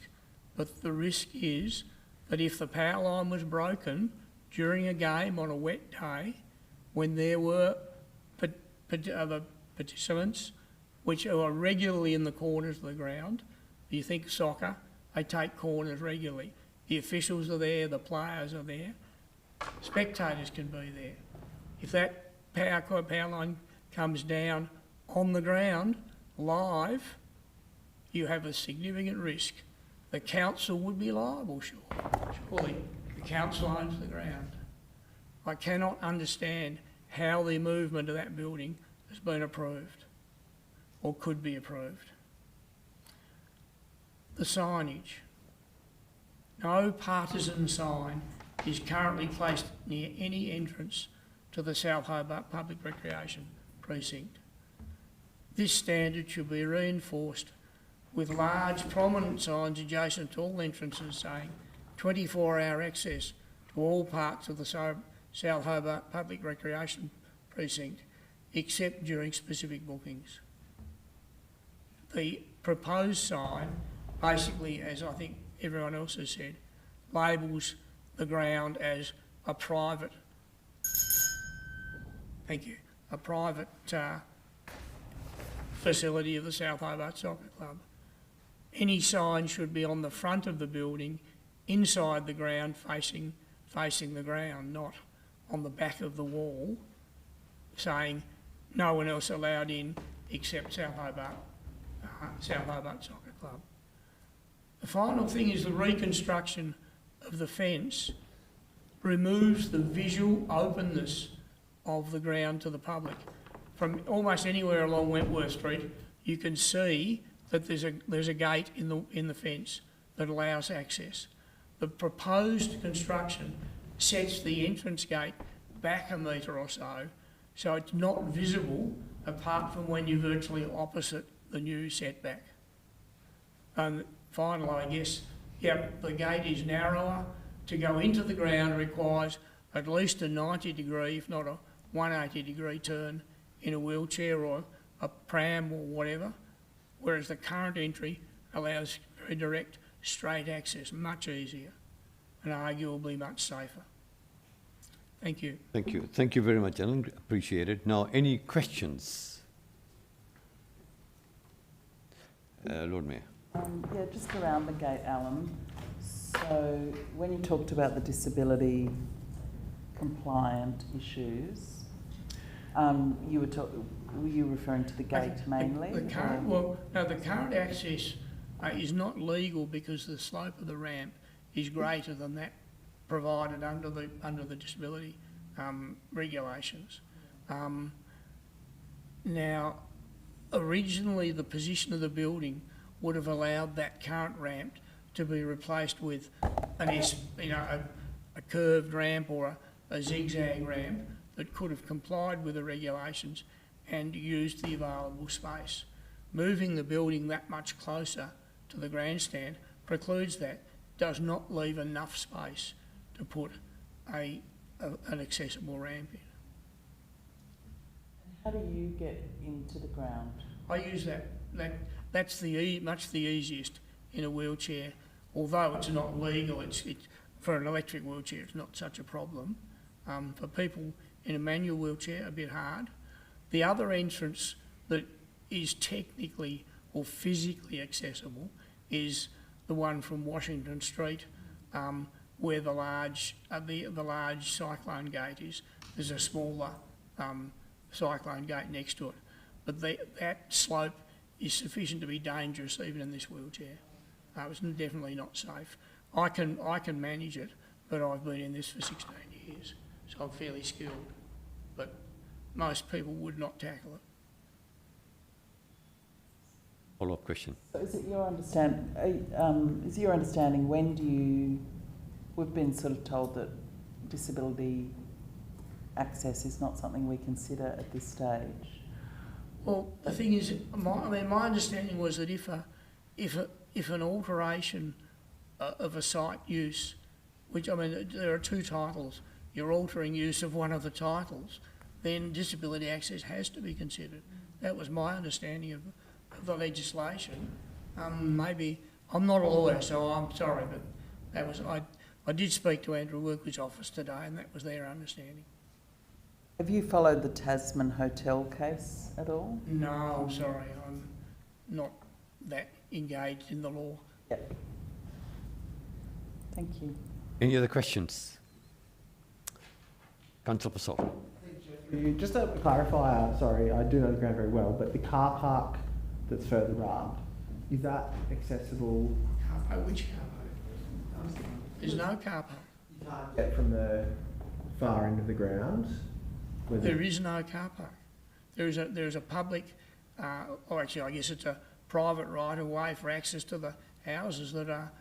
but the risk is that if the power line was broken during a game on a wet day, when there were other participants which are regularly in the corners of the ground, you think soccer, they take corners regularly. The officials are there, the players are there, spectators can be there. If that power line comes down on the ground, live, you have a significant risk. The council would be liable, surely. The council owns the ground. I cannot understand how the movement of that building has been approved or could be approved. The signage. No partisan sign is currently placed near any entrance to the South Hobart Public Recreation Precinct. This standard should be reinforced with large prominent signs adjacent to all entrances saying 24-hour access to all parts of the South Hobart Public Recreation Precinct, except during specific bookings. The proposed sign, basically, as I think everyone else has said, labels the ground as a private, facility of the South Hobart Soccer Club. Any sign should be on the front of the building, inside the ground, facing the ground, not on the back of the wall, saying no one else allowed in except South Hobart Soccer Club. The final thing is the reconstruction of the fence removes the visual openness of the ground to the public. From almost anywhere along Wentworth Street, you can see that there's a gate in the fence that allows access. The proposed construction sets the entrance gate back a metre or so it's not visible apart from when you're virtually opposite the new setback. And finally, I guess, the gate is narrower. To go into the ground requires at least a 90 degree, if not a 180 degree turn in a wheelchair or a pram or whatever, whereas the current entry allows very direct, straight access, much easier and arguably much safer. Thank you. Thank you. Thank you very much, Alan. Appreciate it. Now, any questions? Lord Mayor. Yeah, just around the gate, Alan. So when you talked about the disability compliant issues, were you referring to the gate mainly? The current access is not legal because the slope of the ramp is greater than that provided under the disability regulations. Now, originally the position of the building would have allowed that current ramp to be replaced with a curved ramp or a zigzag ramp that could have complied with the regulations and used the available space. Moving the building that much closer to the grandstand precludes that, does not leave enough space to put an accessible ramp in. How do you get into the ground? I use that's much the easiest in a wheelchair. Although it's not legal, it's for an electric wheelchair, it's not such a problem. For people in a manual wheelchair, a bit hard. The other entrance that is technically or physically accessible is the one from Washington Street, where the large cyclone gate is. There's a smaller cyclone gate next to it, but that slope is sufficient to be dangerous even in this wheelchair. It's definitely not safe. I can manage it, but I've been in this for 16 years, so I'm fairly skilled. But most people would not tackle it. Follow-up question. So is it your understanding we've been sort of told that disability access is not something we consider at this stage? Well, the thing is, my understanding was that if an alteration of a site use, there are two titles, you're altering use of one of the titles, then disability access has to be considered. That was my understanding of the legislation. Maybe, I'm not a lawyer, so I'm sorry, but that was, I did speak to Andrew Workley's office today and that was their understanding. Have you followed the Tasman Hotel case at all? No, I'm sorry, I'm not that engaged in the law. Yep. Thank you. Any other questions? Councillor Passol. Just a clarifier, sorry, I do know the ground very well, but the car park that's further up, is that accessible? Which car park? There's no car park. You can't get from the far end of the ground? There is no car park. There is a public, or actually I guess it's a private right of way for access to the houses that are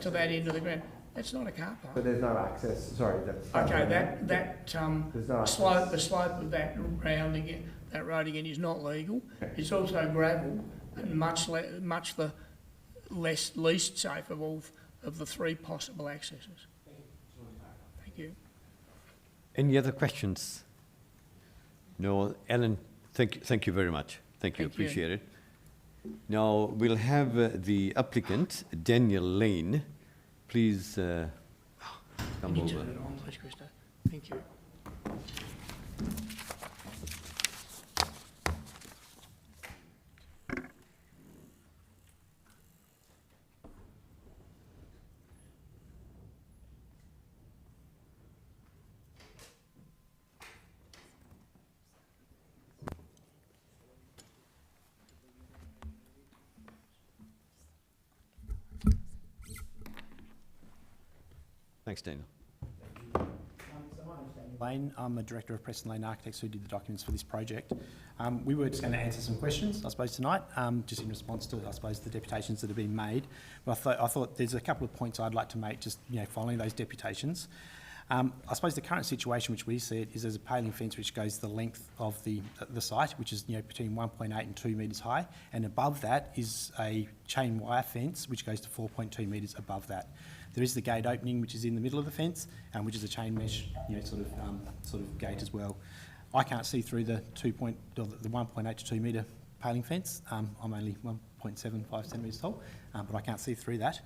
to that end of the ground. That's not a car park. But there's no access, sorry, that's... Okay, There's no slope, access. the slope of that road again is not legal. Okay. It's also gravel and much the least safe of all of the three possible accesses. Thank you. Any other questions? No, Ellen, thank you very much. Thank you, Thank you. appreciate it. Now, we'll have the applicant, Daniel Lane, please come Can you over. turn it on, please, Krista? Thank you. Thanks, Daniel. So my name's Daniel Lane. I'm the Director of Preston Lane Architects who did the documents for this project. We were just going to answer some questions, I suppose, tonight, just in response to, I suppose, the deputations that have been made. But I thought there's a couple of points I'd like to make just, following those deputations. I suppose the current situation which we see it is there's a paling fence which goes the length of the site, which is between 1.8 and 2 metres high, and above that is a chain wire fence which goes to 4.2 metres above that. There is the gate opening which is in the middle of the fence, which is a chain mesh sort of gate as well. I can't see through the 1.8 to 2 metre paling fence. I'm only 1.75 centimetres tall, but I can't see through that.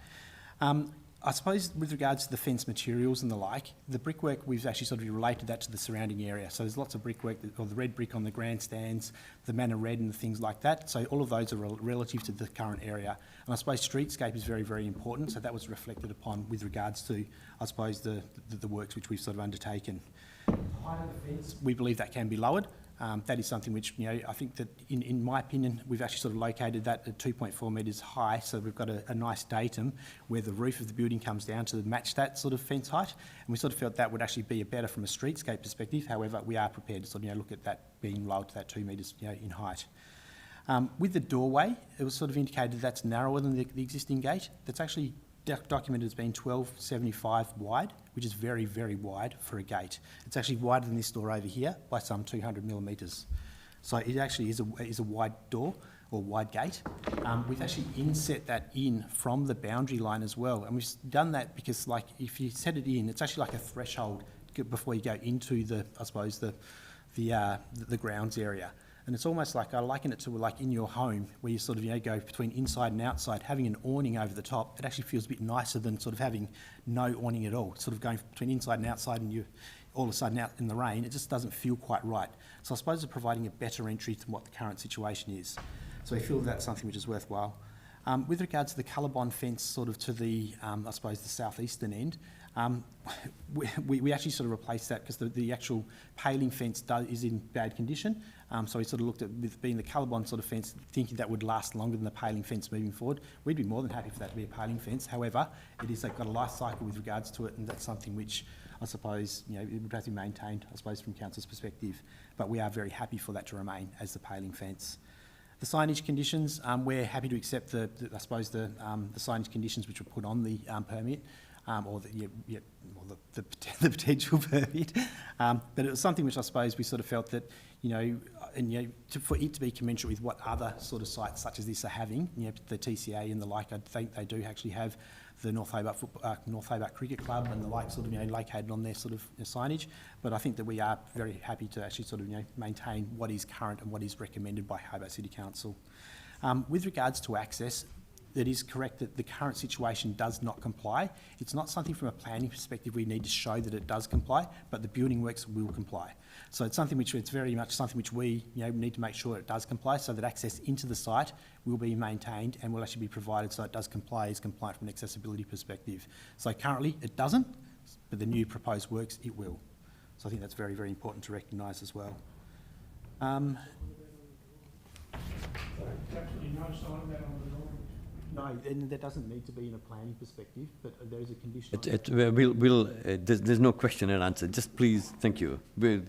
I suppose with regards to the fence materials and the like, the brickwork, we've actually sort of related that to the surrounding area. So there's lots of brickwork, or the red brick on the grandstands, the manor red and things like that. So all of those are relative to the current area. And I suppose streetscape is very, very important. So that was reflected upon with regards to, I suppose, the works which we've sort of undertaken. The height of the fence, we believe that can be lowered. That is something which, I think that in my opinion, we've actually sort of located that at 2.4 metres high, so we've got a nice datum where the roof of the building comes down to match that sort of fence height, and we sort of felt that would actually be better from a streetscape perspective. However, we are prepared to sort of look at that being lowered to that 2 metres in height. With the doorway, it was sort of indicated that's narrower than the existing gate. That's actually documented as being 12.75 wide, which is very, very wide for a gate. It's actually wider than this door over here by some 200 millimetres. So it actually is a wide door or wide gate. We've actually inset that in from the boundary line as well, and we've done that because, like, if you set it in, it's actually like a threshold before you go into the, I suppose, the grounds area. And it's almost like, I liken it to like in your home where you sort of go between inside and outside. Having an awning over the top, it actually feels a bit nicer than sort of having no awning at all. Sort of going between inside and outside, and you all of a sudden out in the rain, it just doesn't feel quite right. So I suppose it's providing a better entry than what the current situation is. So we feel that's something which is worthwhile. With regards to the Colorbond fence sort of to the, I suppose, the southeastern end, we actually sort of replaced that because the actual paling fence is in bad condition. So we sort of looked at, with being the Colorbond sort of fence, thinking that would last longer than the paling fence moving forward. We'd be more than happy for that to be a paling fence. However, it is got a life cycle with regards to it, and that's something which I suppose it would have to be maintained, I suppose, from council's perspective. But we are very happy for that to remain as the paling fence. The signage conditions, we're happy to accept the signage conditions which were put on the permit. Or the potential permit, but it was something which I suppose we sort of felt that for it to be commensurate with what other sort of sites such as this are having, the TCA and the like. I think they do actually have the North Hobart Cricket Club and the like sort of located on their sort of signage. But I think that we are very happy to actually sort of maintain what is current and what is recommended by Hobart City Council. With regards to access, it is correct that the current situation does not comply. It's not something from a planning perspective we need to show that it does comply, but the building works will comply. So it's something which, it's very much something which we need to make sure it does comply, so that access into the site will be maintained and will actually be provided so it does comply, is compliant from an accessibility perspective. So currently it doesn't, but the new proposed works, it will. So I think that's very, very important to recognise as well. Absolutely no sign of that on the drawing. No, and that doesn't need to be in a planning perspective, but there is a condition. There's no question and answer. Just please, thank you. So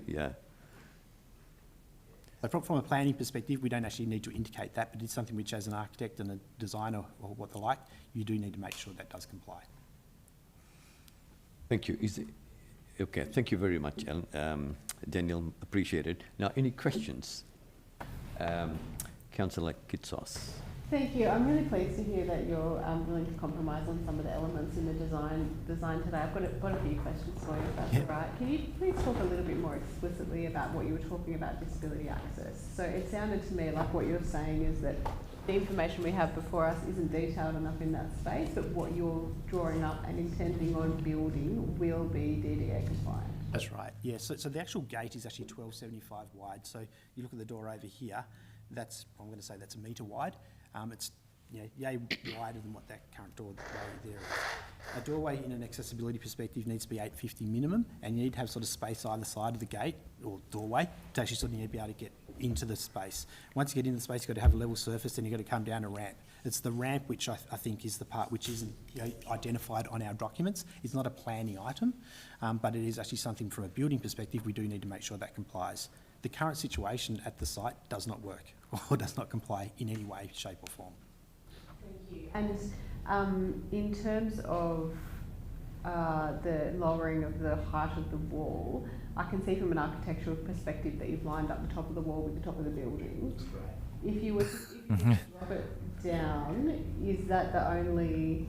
from a planning perspective, we don't actually need to indicate that, but it's something which, as an architect and a designer or what the like, you do need to make sure that does comply. Thank you. Okay, thank you very much, Daniel, appreciate it. Now, any questions? Councillor Kitsos. Thank you. I'm really pleased to hear that you're willing to compromise on some of the elements in the design today. I've got a few questions for you, if that's all right. Can you please talk a little bit more explicitly about what you were talking about disability access? So it sounded to me like what you're saying is that the information we have before us isn't detailed enough in that space, but what you're drawing up and intending on building will be DDA compliant. That's right, yeah. So the actual gate is actually 1275 wide. So you look at the door over here, I'm going to say that's a metre wide. It's yay wider than what that current doorway there is. A doorway in an accessibility perspective needs to be 850 minimum, and you need to have sort of space either side of the gate or doorway to actually sort of be able to get into the space. Once you get into the space, you've got to have a level surface, then you've got to come down a ramp. It's the ramp which I think is the part which isn't identified on our documents. It's not a planning item, but it is actually something from a building perspective we do need to make sure that complies. The current situation at the site does not work or does not comply in any way, shape or form. Thank you. And in terms of the lowering of the height of the wall, I can see from an architectural perspective that you've lined up the top of the wall with the top of the building. That's great. If you were to drop it down, is that the only,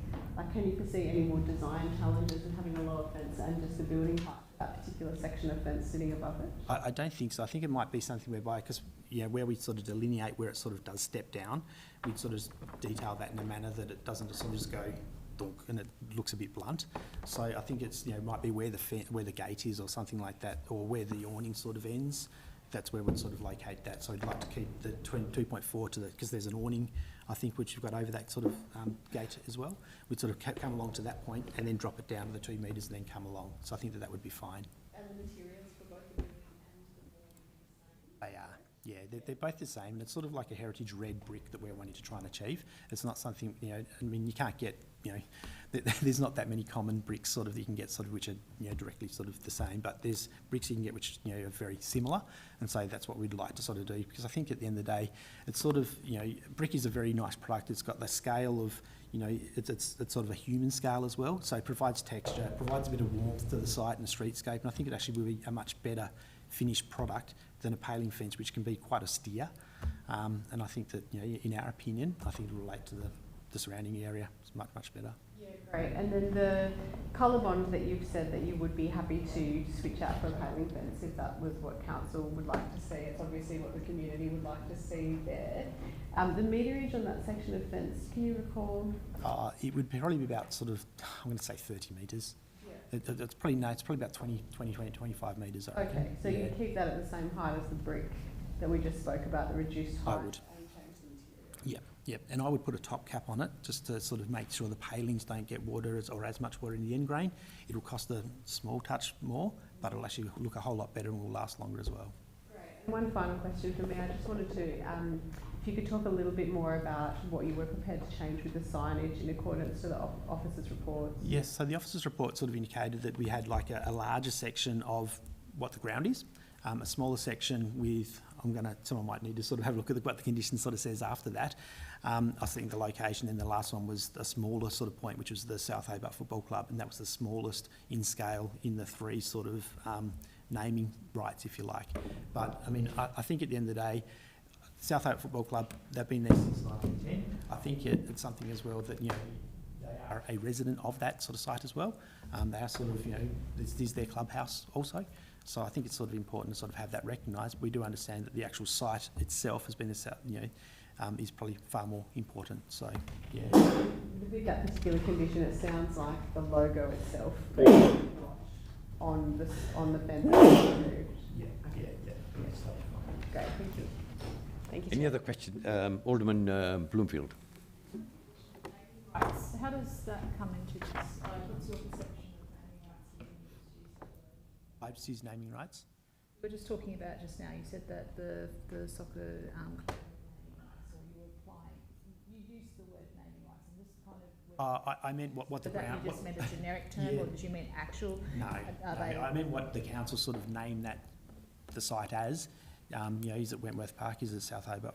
can you foresee any more design challenges in having a lower fence and just the building height, that particular section of fence sitting above it? I don't think so. I think it might be something whereby, because where we sort of delineate where it sort of does step down, we'd sort of detail that in a manner that it doesn't sort of just go dunk and it looks a bit blunt. So I think it's might be where the gate is or something like that, or where the awning sort of ends. That's where we'd sort of locate that. So I'd like to keep the 2.4 to because there's an awning, I think, which you've got over that sort of gate as well. We'd sort of come along to that point and then drop it down to the 2 metres and then come along. So I think that would be fine. And the materials for both the building and the wall? They are, yeah. They're both the same. And it's sort of like a heritage red brick that we're wanting to try and achieve. It's not something, I mean, you can't get, there's not that many common bricks sort of that you can get sort of which are, directly sort of the same, but there's bricks you can get which, are very similar. And so that's what we'd like to sort of do, because I think at the end of the day, it's sort of, brick is a very nice product. It's got the scale of, it's sort of a human scale as well. So it provides texture, provides a bit of warmth to the site and the streetscape. And I think it actually will be a much better finished product than a paling fence, which can be quite austere. And I think that, in our opinion, I think it will relate to the surrounding area. It's much, much better. Yeah, great. And then the colour bond that you've said that you would be happy to switch out for a paling fence if that was what council would like to see. It's obviously what the community would like to see there. The meterage on that section of fence, can you recall? It would probably be about sort of, I'm going to say 30 metres. Yeah. It's probably about 25 metres. Okay, so you keep that at the same height as the brick that we just spoke about, the reduced height. I would. And change the material. Yep, and I would put a top cap on it just to sort of make sure the palings don't get water or as much water in the end grain. It'll cost a small touch more, but it'll actually look a whole lot better and will last longer as well. Great. And one final question from me. I just wanted to, if you could talk a little bit more about what you were prepared to change with the signage in accordance to the officer's reports. Yes, so the officer's report sort of indicated that we had like a larger section of what the ground is, a smaller section with, someone might need to sort of have a look at what the condition sort of says after that. I think the location, and the last one was a smaller sort of point, which was the South Hobart Football Club, and that was the smallest in scale in the three sort of naming rights, if you like. But I mean, I think at the end of the day, South Hobart Football Club, they've been there since 1910. I think it's something as well that, they are a resident of that sort of site as well. They are sort of, this is their clubhouse also. So I think it's sort of important to sort of have that recognised. We do understand that the actual site itself has been, is probably far more important. So, yeah. With that particular condition, it sounds like the logo itself on the fence is removed. Yeah. Great, thank you. Thank you. Any other question? Alderman Bloomfield. How does that come into this? What's your perception of naming rights? I've used naming rights. We were just talking about just now, you said that the soccer club so you were applying, you used the word naming rights, and this kind of... I meant what the ground... you just meant a generic term, Yeah. or did you mean actual? No, I meant what the council sort of named the site as. Is it Wentworth Park, is it South Hobart,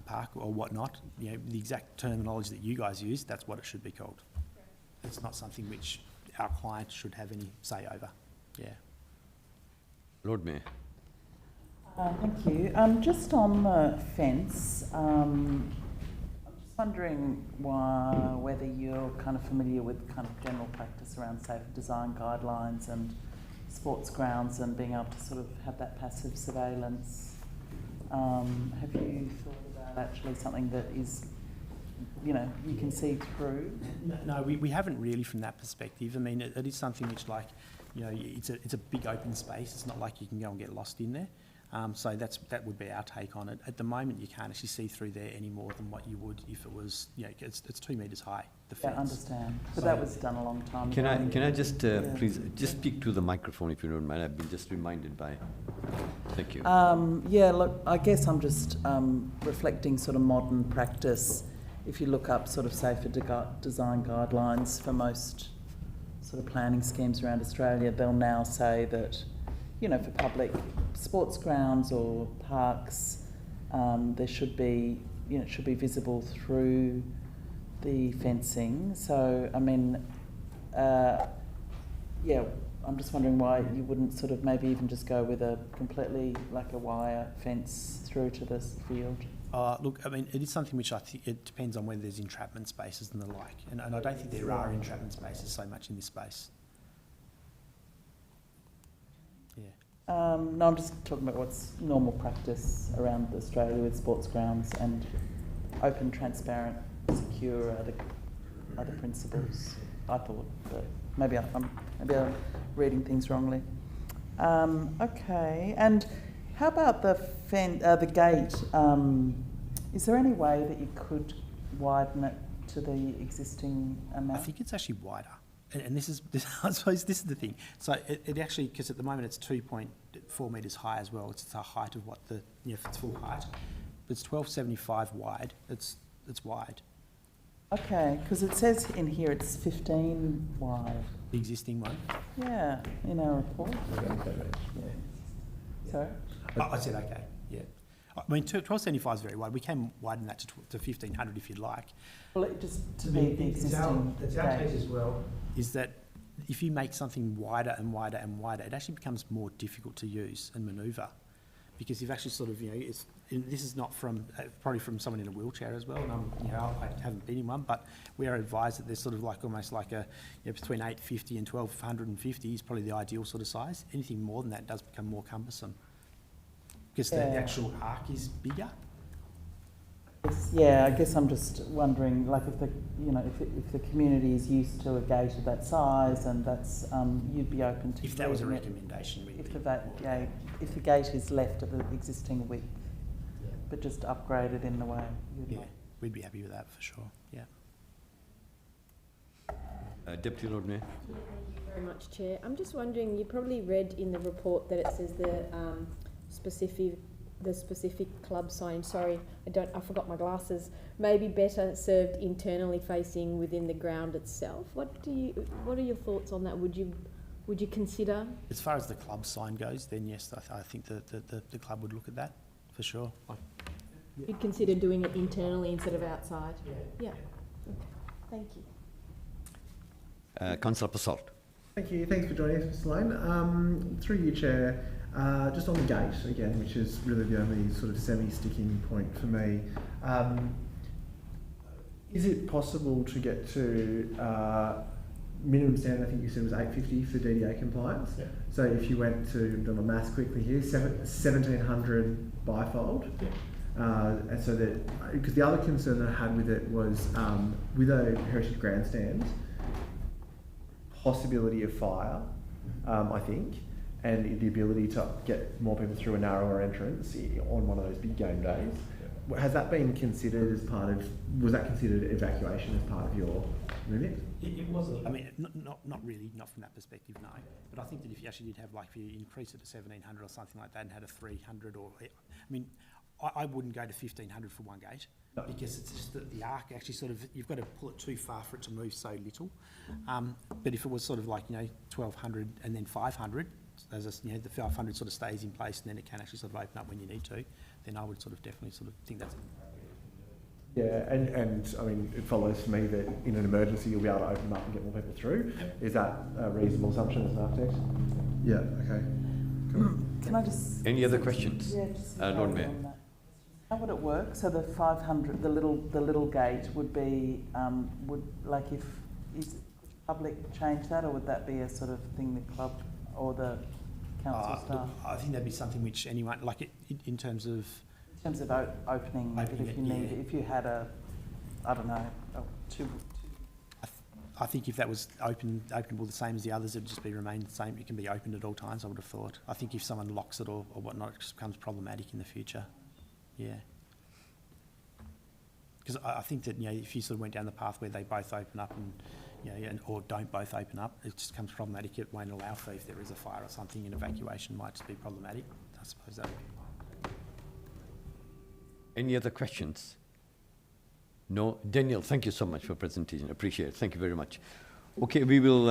Park or whatnot? The exact terminology that you guys use, that's what it should be called. It's not something which our client should have any say over. Yeah. Lord Mayor. Thank you. Just on the fence, I'm just wondering whether you're kind of familiar with kind of general practice around safer design guidelines and sports grounds and being able to sort of have that passive surveillance. Have you thought about actually something that is, you know, you can see through? No, we haven't really from that perspective. I mean, it is something which, like, you know, it's a big open space. It's not like you can go and get lost in there. So that would be our take on it. At the moment, you can't actually see through there any more than what you would if it was, you know, it's 2 metres high, the fence. Yeah, I understand. But So- that was done a long time Can ago. I just Yeah. please just speak to the microphone if you don't mind? I've been just reminded by. Thank you. Yeah, look, I guess I'm just reflecting sort of modern practice. If you look up sort of safer design guidelines for most sort of planning schemes around Australia, they'll now say that, you know, for public sports grounds or parks, there should be, you know, it should be visible through the fencing. So, I mean, yeah, I'm just wondering why you wouldn't sort of maybe even just go with a completely, like a wire fence through to this field. Look, I mean, it is something which I think it depends on whether there's entrapment spaces and the like. And I don't think there are entrapment spaces so much in this space. Yeah. No, I'm just talking about what's normal practice around Australia with sports grounds and open, transparent, secure are the principles, I thought, but maybe I'm reading things wrongly. Okay, and how about the gate? Is there any way that you could widen it to the existing amount? I think it's actually wider. And this is, I suppose this is the thing. So it actually, because at the moment it's 2.4 metres high as well. It's the height of what the, you know, if it's full height. But it's 1275 wide. It's wide. Okay, because it says in here it's 15 wide. The existing one. Yeah, in our report. Sorry? I said okay, yeah. I mean, 1275 is very wide. We can widen that to 1500 if you'd like. Well, it just to be the existing It's our gate. case as well, is that if you make something wider and wider and wider, it actually becomes more difficult to use and manoeuvre. Because you've actually sort of, you know, this is not from, probably from someone in a wheelchair as well, and you know, I haven't been in one, but we are advised that there's sort of like almost like a, you know, between 850 and 1250 is probably the ideal sort of size. Anything more than that does become more cumbersome. Because the actual arc is bigger. Yeah, I guess I'm just wondering, like, if the, you know, if the community is used to a gate of that size, and that's you'd be open to. If that was a leaving it, recommendation, we'd if be if the gate is left at the existing width, but just upgraded in the way you'd yeah, like. we'd be happy with that for sure. Yeah. Deputy Lord Mayor. Thank you very much, Chair. I'm just wondering, you probably read in the report that it says the specific club sign, sorry, I forgot my glasses, may be better served internally facing within the ground itself. What are your thoughts on that? Would you consider? As far as the club sign goes, then yes, I think the club would look at that for sure. You'd consider doing it internally instead of outside? Yeah. Okay. Thank you. Councillor Passault. Thank you. Thanks for joining us, Mr. Lane. Through you, Chair, just on the gate again, which is really the only sort of semi-sticking point for me. Is it possible to get to minimum standard? I think you said was 850 for DDA compliance. Yeah. So if you went to, do my maths quickly here, 1700 bifold. Yeah. And so that, because the other concern that I had with it was with a heritage grandstand, possibility of fire, I think, and the ability to get more people through a narrower entrance on one of those big game days. Yeah. Has that been considered as part of, was that considered evacuation as part of your remit? It wasn't. I mean, not really, not from that perspective, no. But I think that if you actually did have, like, if you increase it to 1700 or something like that and had a 300 or, I mean, I wouldn't go to 1500 for one gate. No. Because it's just that the arc actually sort of, you've got to pull it too far for it to move so little. But if it was sort of like, you know, 1200 and then 500, as a, you know, the 500 sort of stays in place and then it can actually sort of open up when you need to, then I would sort of definitely sort of think that's. Yeah, and I mean, it follows for me that in an emergency you'll be able to open up and get more people through. Is that a reasonable assumption as an architect? Yeah, okay. Cool. Can I just... Any other questions? Yeah, just Lord Mayor. on that. How would it work? So the 500, the little gate would be, would, like if, is public change that, or would that be a sort of thing the club or the council staff? I think that'd be something which anyone, like in terms of... In terms of opening it, if you need, if you had a, I don't know, two... I think if that was openable the same as the others, it would just remain the same. It can be opened at all times, I would have thought. I think if someone locks it or whatnot, it just becomes problematic in the future. Yeah. Because I think that, if you sort of went down the path where they both open up and, or don't both open up, it just becomes problematic. It won't allow for, if there is a fire or something, an evacuation might just be problematic. I suppose that would be... Any other questions? No? Daniel, thank you so much for presentation. Appreciate it. Thank you very much. Okay, we will...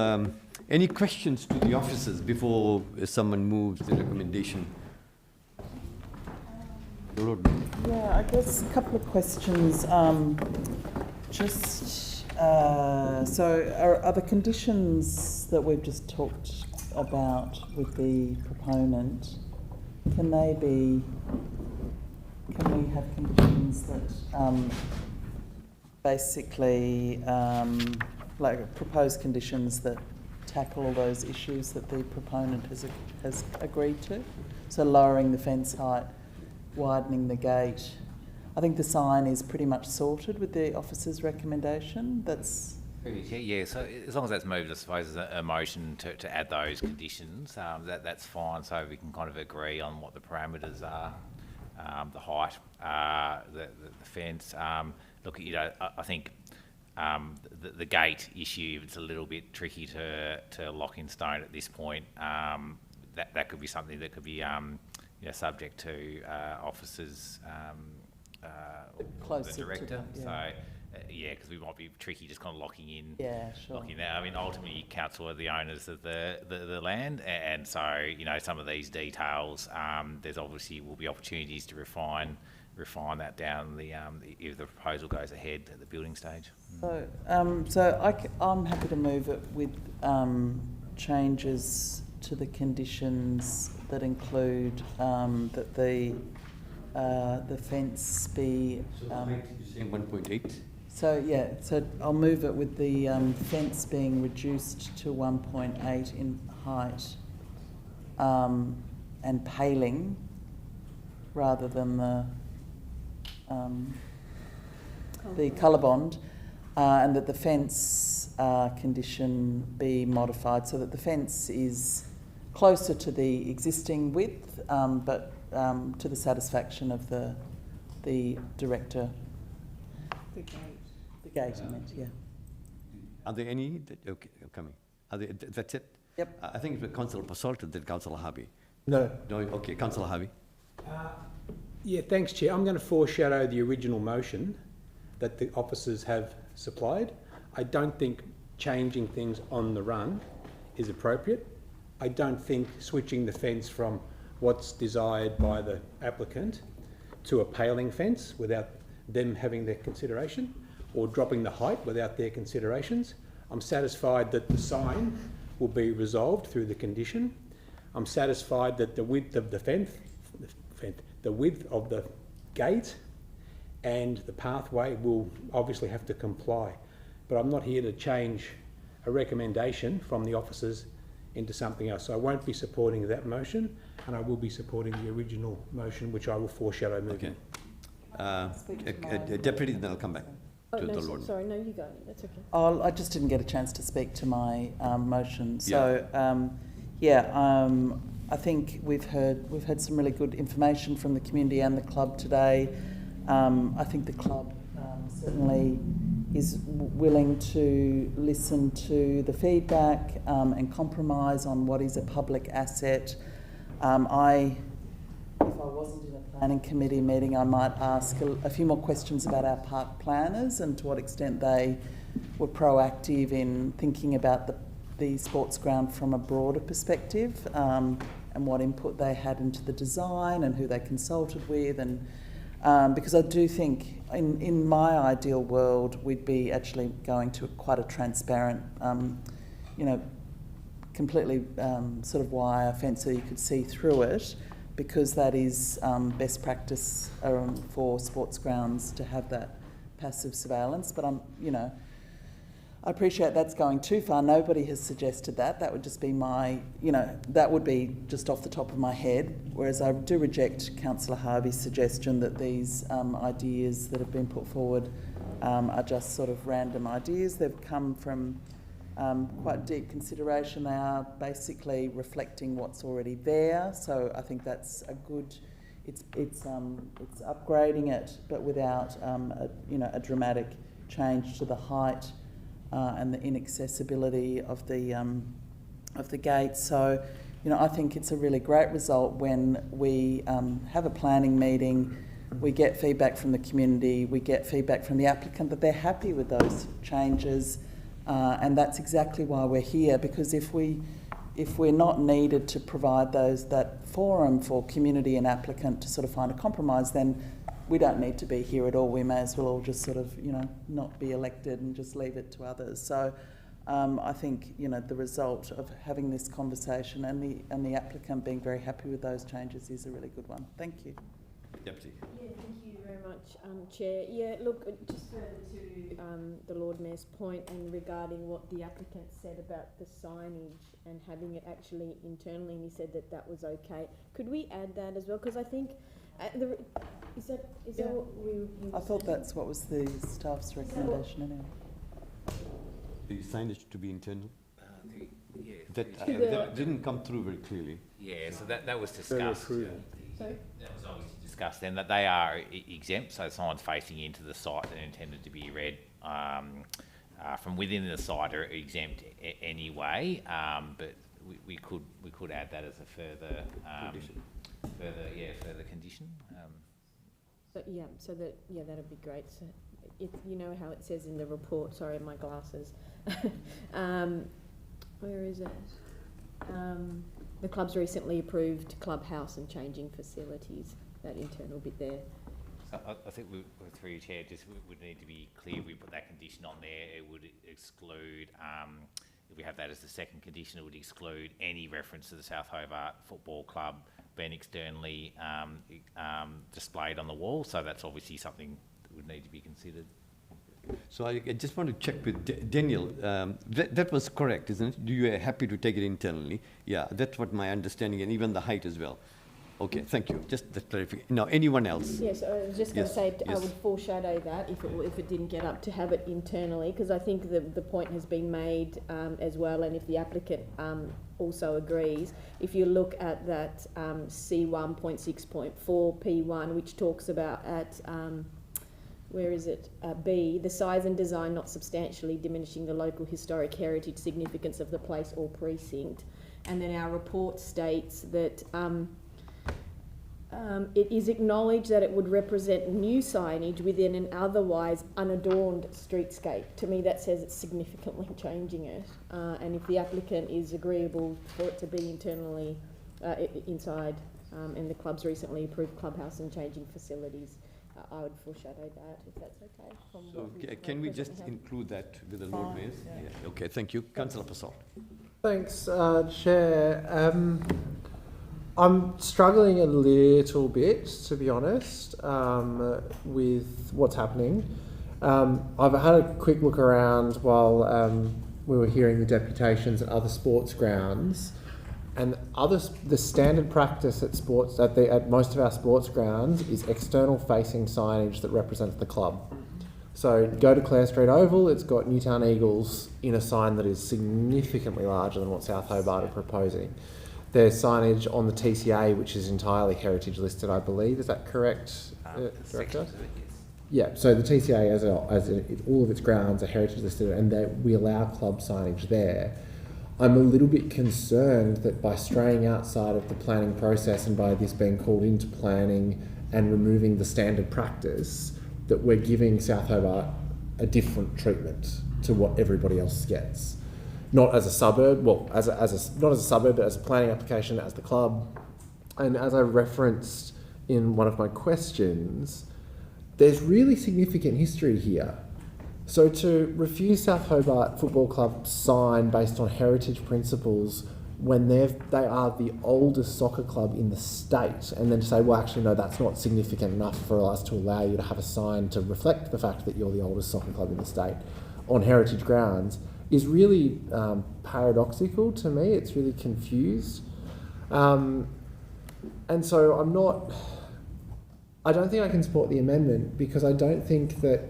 any questions to the officers before someone moves the recommendation? Yeah, I guess a couple of questions. So are the conditions that we've just talked about with the proponent, can we have conditions that basically, like proposed conditions that tackle all those issues that the proponent has agreed to? So lowering the fence height, widening the gate. I think the sign is pretty much sorted with the officer's recommendation. That's... Yeah, so as long as that's moved, I suppose, as a motion to add those conditions, that's fine. So we can kind of agree on what the parameters are, the height, the fence. Look, I think the gate issue, it's a little bit tricky to lock in stone at this point. That could be something that could be subject to officers, the director. Because we might be tricky just kind of locking in. Yeah, sure. Locking that. I mean, ultimately, council are the owners of the land, and so some of these details, there's obviously will be opportunities to refine that down if the proposal goes ahead at the building stage. So, I'm happy to move it with changes to the conditions that include that the fence be. You're saying 1.8? So I'll move it with the fence being reduced to 1.8 in height, and paling rather than the colour bond, and that the fence condition be modified so that the fence is closer to the existing width, but to the satisfaction of the director. The gate. The gate, I meant, yeah. Are there any? Okay, coming. Are there, that's it? Yep. I think it's Councillor Passalta, then Councillor Harvey. No. No. Okay, Councillor Harvey. Yeah, thanks, Chair. I'm going to foreshadow the original motion that the officers have supplied. I don't think changing things on the run is appropriate. I don't think switching the fence from what's desired by the applicant to a paling fence without them having their consideration, or dropping the height without their considerations. I'm satisfied that the sign will be resolved through the condition. I'm satisfied that the width of the the width of the gate and the pathway will obviously have to comply. But I'm not here to change a recommendation from the officers into something else. So I won't be supporting that motion, and I will be supporting the original motion, which I will foreshadow moving. Okay. Deputy, then I'll come back to the Lord. Sorry, no, you go. That's okay. I just didn't get a chance to speak to my motion. So, I think we've had some really good information from the community and the club today. I think the club certainly is willing to listen to the feedback and compromise on what is a public asset. If I wasn't in a planning committee meeting, I might ask a few more questions about our park planners and to what extent they were proactive in thinking about the sports ground from a broader perspective, and what input they had into the design and who they consulted with, and because I do think in my ideal world we'd be actually going to quite a transparent, completely sort of wire fence so you could see through it, because that is best practice for sports grounds to have that passive surveillance. But I appreciate that's going too far. Nobody has suggested that. That would just be that would be just off the top of my head. Whereas I do reject Councillor Harvey's suggestion that these ideas that have been put forward are just sort of random ideas. They've come from quite deep consideration. They are basically reflecting what's already there. So I think that's a good. It's upgrading it, but without a dramatic change to the height and the inaccessibility of the gate. So, I think it's a really great result when we have a planning meeting, we get feedback from the community, we get feedback from the applicant that they're happy with those changes, and that's exactly why we're here. Because if we're not needed to provide that forum for community and applicant to sort of find a compromise, then we don't need to be here at all. We may as well all just sort of, not be elected and just leave it to others. So I think, the result of having this conversation and the applicant being very happy with those changes is a really good one. Thank you. Deputy. Yeah, thank you very much, Chair. Yeah, look, just further to the Lord Mayor's point and regarding what the applicant said about the signage and having it actually internally, and he said that was okay. Could we add that as well? Because I think is that what we I thought that's what was the staff's recommendation anyway. The signage to be internal? Yeah. That didn't come through very clearly. Yeah, so that was discussed. Sorry? That was obviously discussed then, that they are exempt, so signs facing into the site that are intended to be read from within the site are exempt anyway, but we could add that as a further further condition. So that'd be great. So how it says in the report. Sorry, my glasses. Where is it? The club's recently approved clubhouse and changing facilities. That internal bit there. So I think through your chair, just would need to be clear. We put that condition on there. It would exclude. If we have that as the second condition, it would exclude any reference to the South Hobart Football Club being externally displayed on the wall. So that's obviously something that would need to be considered. So I just want to check with Daniel. That was correct, isn't it? You are happy to take it internally? Yeah, that's what my understanding, and even the height as well. Okay, thank you. Just the clarification. Now, anyone else? Yes, I was just going to say I would foreshadow that if it didn't get up to have it internally, because I think the point has been made as well, and if the applicant also agrees, if you look at that C1.6.4 P1, which talks about at where is it? B, the size and design not substantially diminishing the local historic heritage significance of the place or precinct, and then our report states that it is acknowledged that it would represent new signage within an otherwise unadorned streetscape. To me, that says it's significantly changing it. And if the applicant is agreeable for it to be internally inside, and the club's recently approved clubhouse and changing facilities, I would foreshadow that, if that's okay. So can we just include that with the Lord Mayor's? Yeah. Okay, thank you. Councillor Passal. Thanks, Chair. I'm struggling a little bit, to be honest, with what's happening. I've had a quick look around while we were hearing the deputations at other sports grounds, and the standard practice at most of our sports grounds is external facing signage that represents the club. So go to Clare Street Oval, it's got Newtown Eagles in a sign that is significantly larger than what South Hobart are proposing. There's signage on the TCA, which is entirely heritage listed, I believe. Is that correct, Director? Yeah, so the TCA, as all of its grounds are heritage listed, and we allow club signage there. I'm a little bit concerned that by straying outside of the planning process and by this being called into planning and removing the standard practice, that we're giving South Hobart a different treatment to what everybody else gets. Not as a suburb, not as a suburb, but as a planning application, as the club. And as I referenced in one of my questions, there's really significant history here. So to refuse South Hobart Football Club's sign based on heritage principles when they are the oldest soccer club in the state, and then to say, well, actually, no, that's not significant enough for us to allow you to have a sign to reflect the fact that you're the oldest soccer club in the state on heritage grounds, is really paradoxical to me. It's really confused. And so I don't think I can support the amendment because I don't think that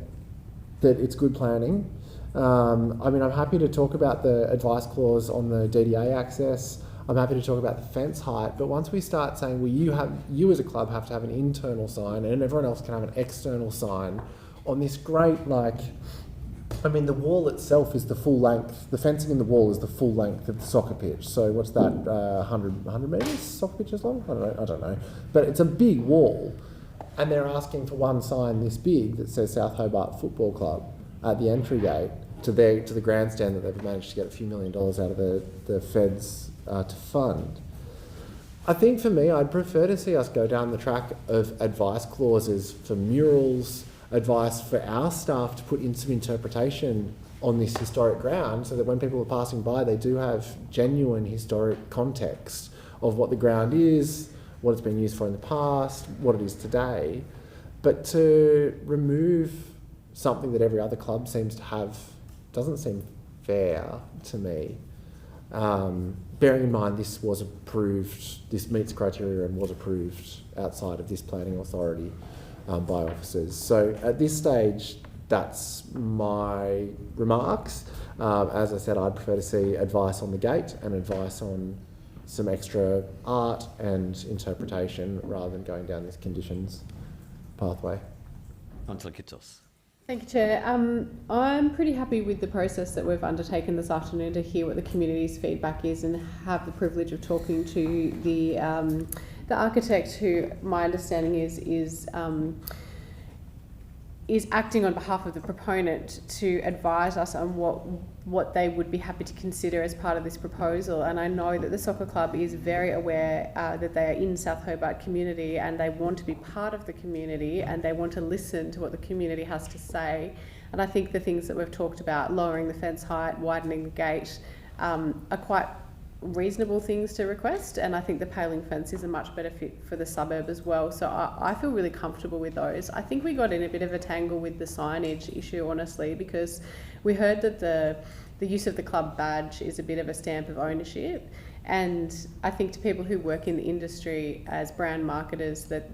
it's good planning. I mean, I'm happy to talk about the advice clause on the DDA access. I'm happy to talk about the fence height. But once we start saying, well, you as a club have to have an internal sign and everyone else can have an external sign on this great, I mean, the wall itself is the full length, the fencing in the wall is the full length of the soccer pitch. So what's that, 100 metres soccer pitch is long? I don't know. But it's a big wall. And they're asking for one sign this big that says South Hobart Football Club at the entry gate to the grandstand that they've managed to get a few $1 million out of the feds to fund. I think for me, I'd prefer to see us go down the track of advice clauses for murals, advice for our staff to put in some interpretation on this historic ground so that when people are passing by, they do have genuine historic context of what the ground is, what it's been used for in the past, what it is today. But to remove something that every other club seems to have doesn't seem fair to me. Bearing in mind this was approved, this meets criteria and was approved outside of this planning authority by officers. So at this stage, that's my remarks. As I said, I'd prefer to see advice on the gate and advice on some extra art and interpretation rather than going down this conditions pathway. Councillor Kitsos. Thank you, Chair. I'm pretty happy with the process that we've undertaken this afternoon to hear what the community's feedback is and have the privilege of talking to the architect, who my understanding is acting on behalf of the proponent to advise us on what they would be happy to consider as part of this proposal. And I know that the soccer club is very aware that they are in South Hobart community and they want to be part of the community and they want to listen to what the community has to say. And I think the things that we've talked about, lowering the fence height, widening the gate, are quite reasonable things to request, and I think the paling fence is a much better fit for the suburb as well. So I feel really comfortable with those. I think we got in a bit of a tangle with the signage issue, honestly, because we heard that the use of the club badge is a bit of a stamp of ownership, and I think to people who work in the industry as brand marketers that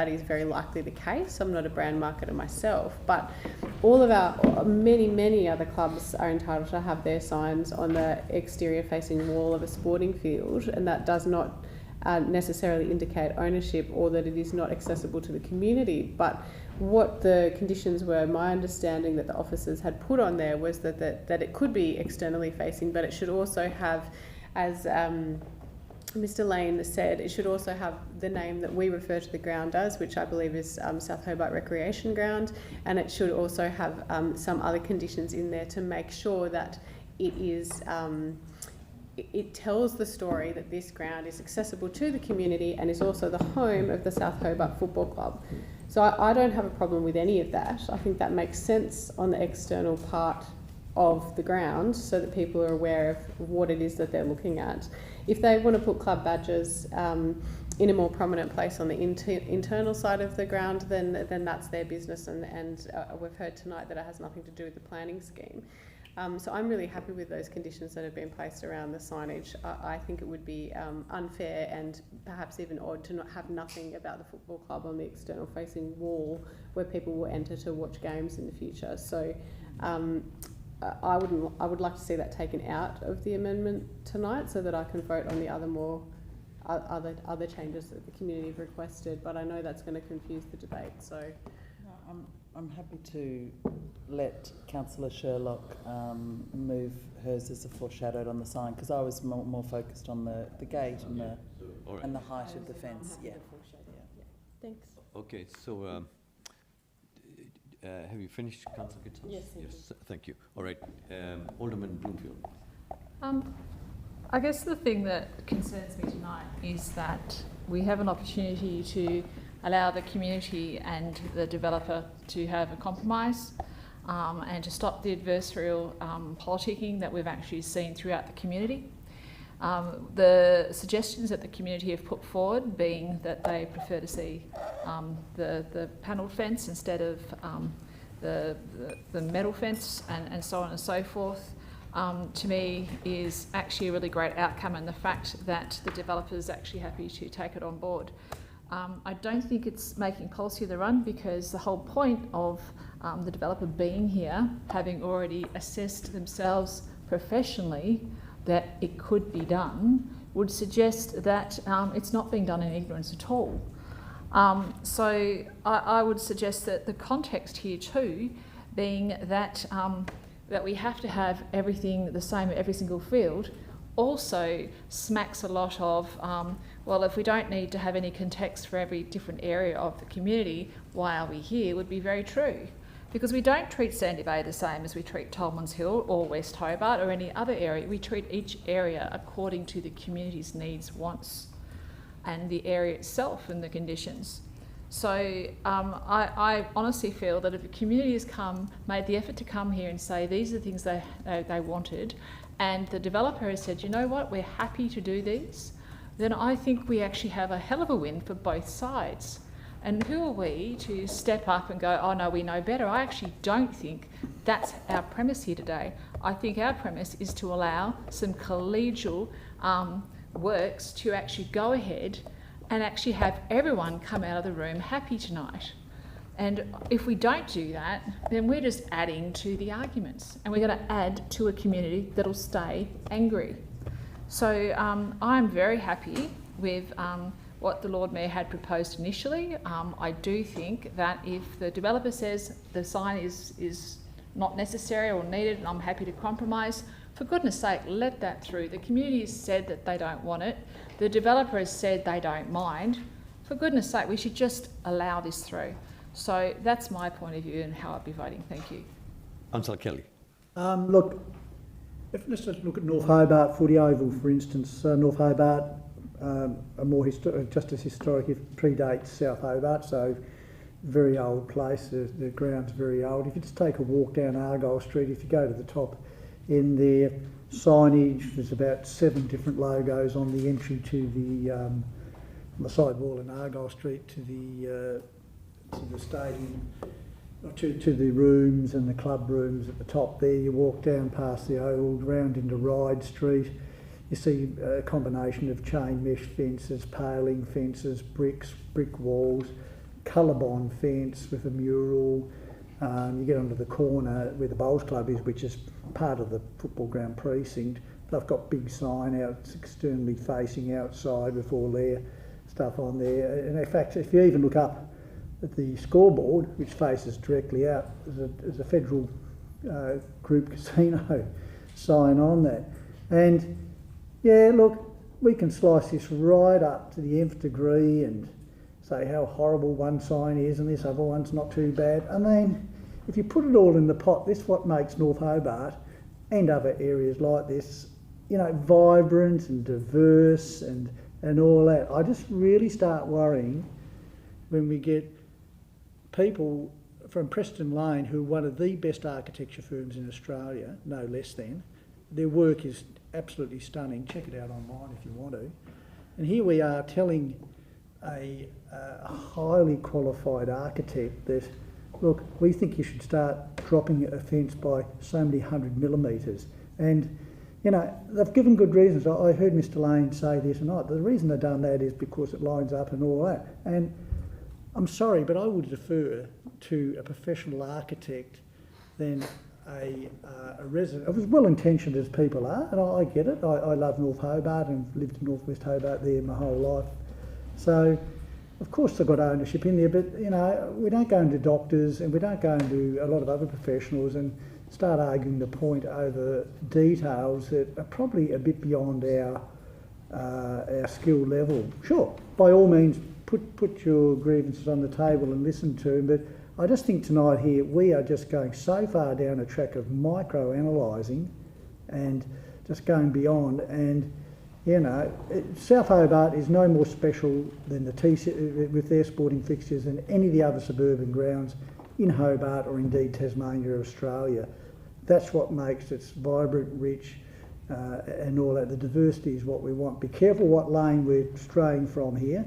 is very likely the case. I'm not a brand marketer myself, but all of our many other clubs are entitled to have their signs on the exterior facing wall of a sporting field, and that does not necessarily indicate ownership or that it is not accessible to the community. But what the conditions were, my understanding that the officers had put on there was that it could be externally facing, but it should also have, as Mr. Lane said, it should also have the name that we refer to the ground as, which I believe is South Hobart Recreation Ground, and it should also have some other conditions in there to make sure that it is it tells the story that this ground is accessible to the community and is also the home of the South Hobart Football Club. So I don't have a problem with any of that. I think that makes sense on the external part of the ground so that people are aware of what it is that they're looking at. If they want to put club badges in a more prominent place on the internal side of the ground, then that's their business, and we've heard tonight that it has nothing to do with the planning scheme. So I'm really happy with those conditions that have been placed around the signage. I think it would be unfair and perhaps even odd to not have nothing about the football club on the external facing wall where people will enter to watch games in the future. So I would like to see that taken out of the amendment tonight so that I can vote on the other changes that the community have requested. But I know that's going to confuse the debate. So I'm happy to let Councillor Sherlock move hers as a foreshadowed on the sign, because I was more focused on the gate and the height of the fence. Yeah. Thanks. Okay, so have you finished, Councillor Kitsos? Yes, thank you. All right, Alderman Bloomfield. I guess the thing that concerns me tonight is that we have an opportunity to allow the community and the developer to have a compromise and to stop the adversarial politicking that we've actually seen throughout the community. The suggestions that the community have put forward being that they prefer to see the panelled fence instead of the metal fence and so on and so forth, to me is actually a really great outcome, and the fact that the developer is actually happy to take it on board. I don't think it's making policy of the run, because the whole point of the developer being here, having already assessed themselves professionally that it could be done, would suggest that it's not being done in ignorance at all. So I would suggest that the context here too, being that that we have to have everything the same at every single field, also smacks a lot of, well, if we don't need to have any context for every different area of the community, why are we here, would be very true. Because we don't treat Sandy Bay the same as we treat Tolmans Hill or West Hobart or any other area. We treat each area according to the community's needs, wants, and the area itself and the conditions. So I honestly feel that if the community has made the effort to come here and say these are the things they wanted, and the developer has said, you know what, we're happy to do these, then I think we actually have a hell of a win for both sides. And who are we to step up and go, oh no, we know better? I actually don't think that's our premise here today. I think our premise is to allow some collegial works to actually go ahead and actually have everyone come out of the room happy tonight. And if we don't do that, then we're just adding to the arguments, and we're going to add to a community that'll stay angry. So I'm very happy with what the Lord Mayor had proposed initially. I do think that if the developer says the sign is not necessary or needed, and I'm happy to compromise, for goodness sake, let that through. The community has said that they don't want it. The developer has said they don't mind. For goodness sake, we should just allow this through. So that's my point of view and how I'd be voting. Thank you. Councillor Kelly. Look, let's just look at North Hobart Footy Oval, for instance. North Hobart, just as historic, it predates South Hobart, so very old place. The ground's very old. If you just take a walk down Argyle Street, if you go to the top in there, signage, there's about 7 different logos on the entry to on the side wall in Argyle Street to the stadium, to the rooms and the club rooms at the top there. You walk down past the old, round into Ryde Street. You see a combination of chain mesh fences, paling fences, brick walls, colour-bond fence with a mural. You get onto the corner where the Bowls Club is, which is part of the football ground precinct. They've got big sign out externally facing outside with all their stuff on there. And in fact, if you even look up at the scoreboard, which faces directly out, there's a Federal Group Casino sign on that. And yeah, look, we can slice this right up to the nth degree and say how horrible one sign is and this other one's not too bad. I mean, if you put it all in the pot, this is what makes North Hobart and other areas like this, you know, vibrant and diverse and all that. I just really start worrying when we get people from Preston Lane, who are one of the best architecture firms in Australia, no less than. Their work is absolutely stunning. Check it out online if you want to. And here we are telling a highly qualified architect that, look, we think you should start dropping a fence by so many 100 millimetres. And, you know, they've given good reasons. I heard Mr Lane say this tonight. The reason they've done that is because it lines up and all that. And I'm sorry, but I would defer to a professional architect than a resident, as well-intentioned as people are, and I get it. I love North Hobart and lived in North West Hobart there my whole life. So, of course they've got ownership in there, but, you know, we don't go into doctors and we don't go into a lot of other professionals and start arguing the point over details that are probably a bit beyond our skill level. Sure, by all means, put your grievances on the table and listen to them, but I just think tonight here we are just going so far down a track of micro-analysing and just going beyond, and You know, South Hobart is no more special than the with their sporting fixtures than any of the other suburban grounds in Hobart or indeed Tasmania or Australia. That's what makes it vibrant, rich, and all that. The diversity is what we want. Be careful what lane we're straying from here.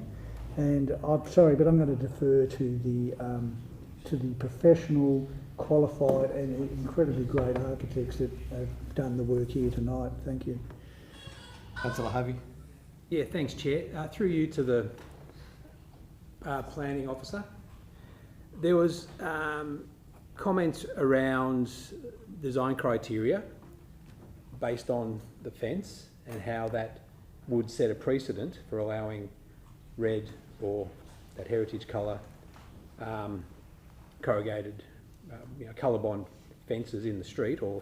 And I'm sorry, but I'm going to defer to the professional, qualified and incredibly great architects that have done the work here tonight. Thank you. Councillor Harvey. Yeah, thanks, Chair. Through you to the planning officer. There was comments around design criteria based on the fence and how that would set a precedent for allowing red or that heritage colour corrugated, colour bond fences in the street or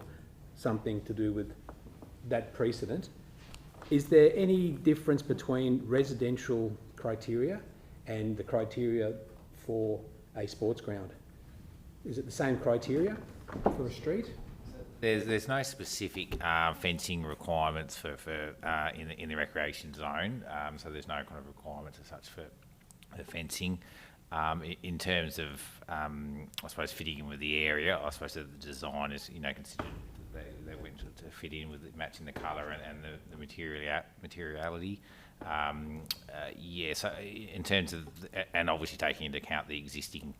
something to do with that precedent. Is there any difference between residential criteria and the criteria for a sports ground? Is it the same criteria for a street? There's no specific fencing requirements for in the recreation zone, so there's no kind of requirements as such for fencing. In terms of, I suppose, fitting in with the area, I suppose that the design is, considered they went to fit in with it, matching the colour and the materiality. So in terms of, and obviously taking into account the existing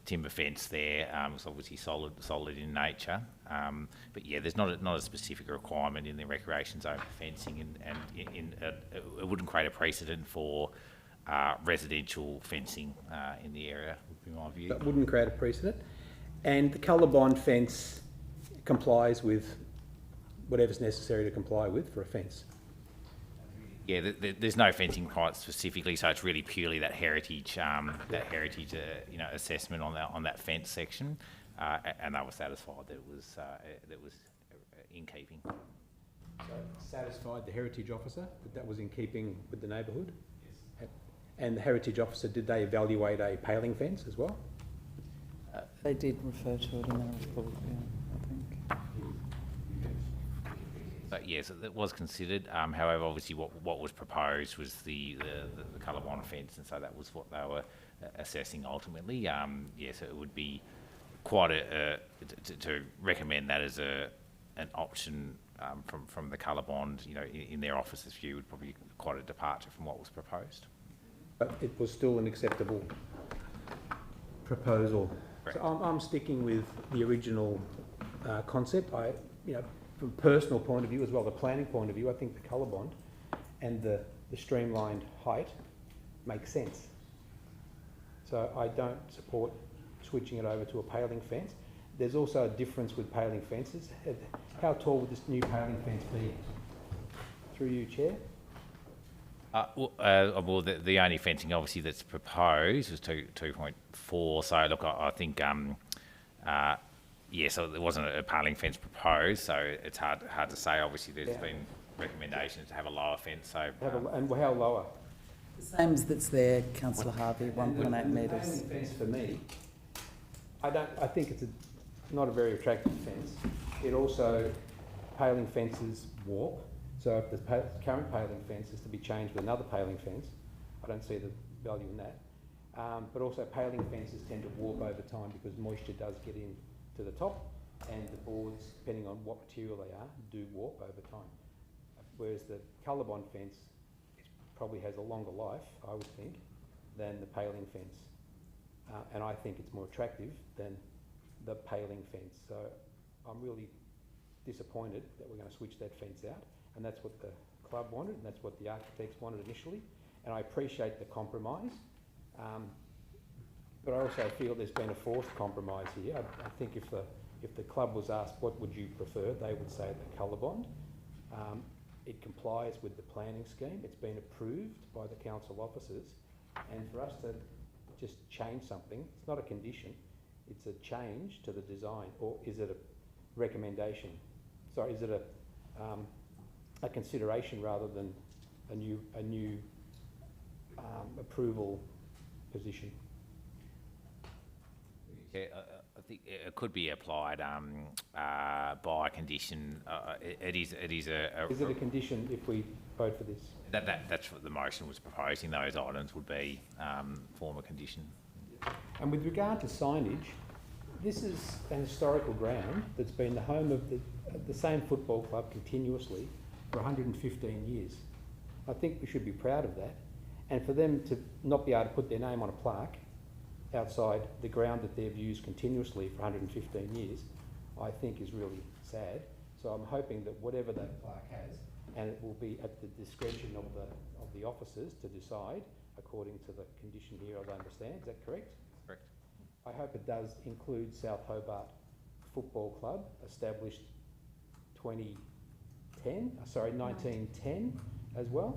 timber fence there, it's obviously solid in nature. But yeah, there's not a specific requirement in the recreation zone for fencing, and it wouldn't create a precedent for residential fencing in the area, would be my view. That wouldn't create a precedent. And the colour bond fence complies with whatever's necessary to comply with for a fence. Yeah, there's no fencing quite specifically, so it's really purely that heritage, assessment on that fence section, and they were satisfied that it was in keeping. So satisfied the heritage officer that was in keeping with the neighbourhood? Yes. And the heritage officer, did they evaluate a paling fence as well? They did refer to it in their report, yeah, I think. So yes, it was considered. However, obviously, what was proposed was the colour bond fence, and so that was what they were assessing ultimately. So it would be quite to recommend that as an option from the colour bond. In their office's view, would probably be quite a departure from what was proposed. But it was still an acceptable proposal. Correct. So I'm sticking with the original concept. From a personal point of view as well, the planning point of view, I think the colour bond and the streamlined height makes sense. So I don't support switching it over to a paling fence. There's also a difference with paling fences. How tall would this new paling fence be? Through you, Chair. The only fencing obviously that's proposed was 2.4. So look, I think so there wasn't a paling fence proposed, so it's hard to say. Obviously, there's been recommendations to have a lower fence. So and how lower? The same as that's there, Councillor Harvey, 1.8 metres. Paling fence for me, I think it's not a very attractive fence. It also, paling fences warp. So if the current paling fence is to be changed with another paling fence, I don't see the value in that. But also paling fences tend to warp over time because moisture does get in to the top, and the boards, depending on what material they are, do warp over time. Whereas the colour bond fence probably has a longer life, I would think, than the paling fence. And I think it's more attractive than the paling fence. So I'm really disappointed that we're going to switch that fence out. And that's what the club wanted, and that's what the architects wanted initially. And I appreciate the compromise. But I also feel there's been a forced compromise here. I think if the club was asked what would you prefer, they would say the colour bond. It complies with the planning scheme. It's been approved by the council officers. And for us to just change something, it's not a condition, it's a change to the design. Or is it a recommendation? Sorry, is it a consideration rather than a new approval position? Yeah, I think it could be applied by condition. It is a. Is it a condition if we vote for this? That's what the motion was proposing. Those items would be form a condition. And with regard to signage, this is an historical ground that's been the home of the same football club continuously for 115 years. I think we should be proud of that. And for them to not be able to put their name on a plaque outside the ground that they've used continuously for 115 years, I think is really sad. So I'm hoping that whatever that plaque has, and it will be at the discretion of the officers to decide according to the condition here, as I understand. Is that correct? Correct. I hope it does include South Hobart Football Club, established 1910 as well,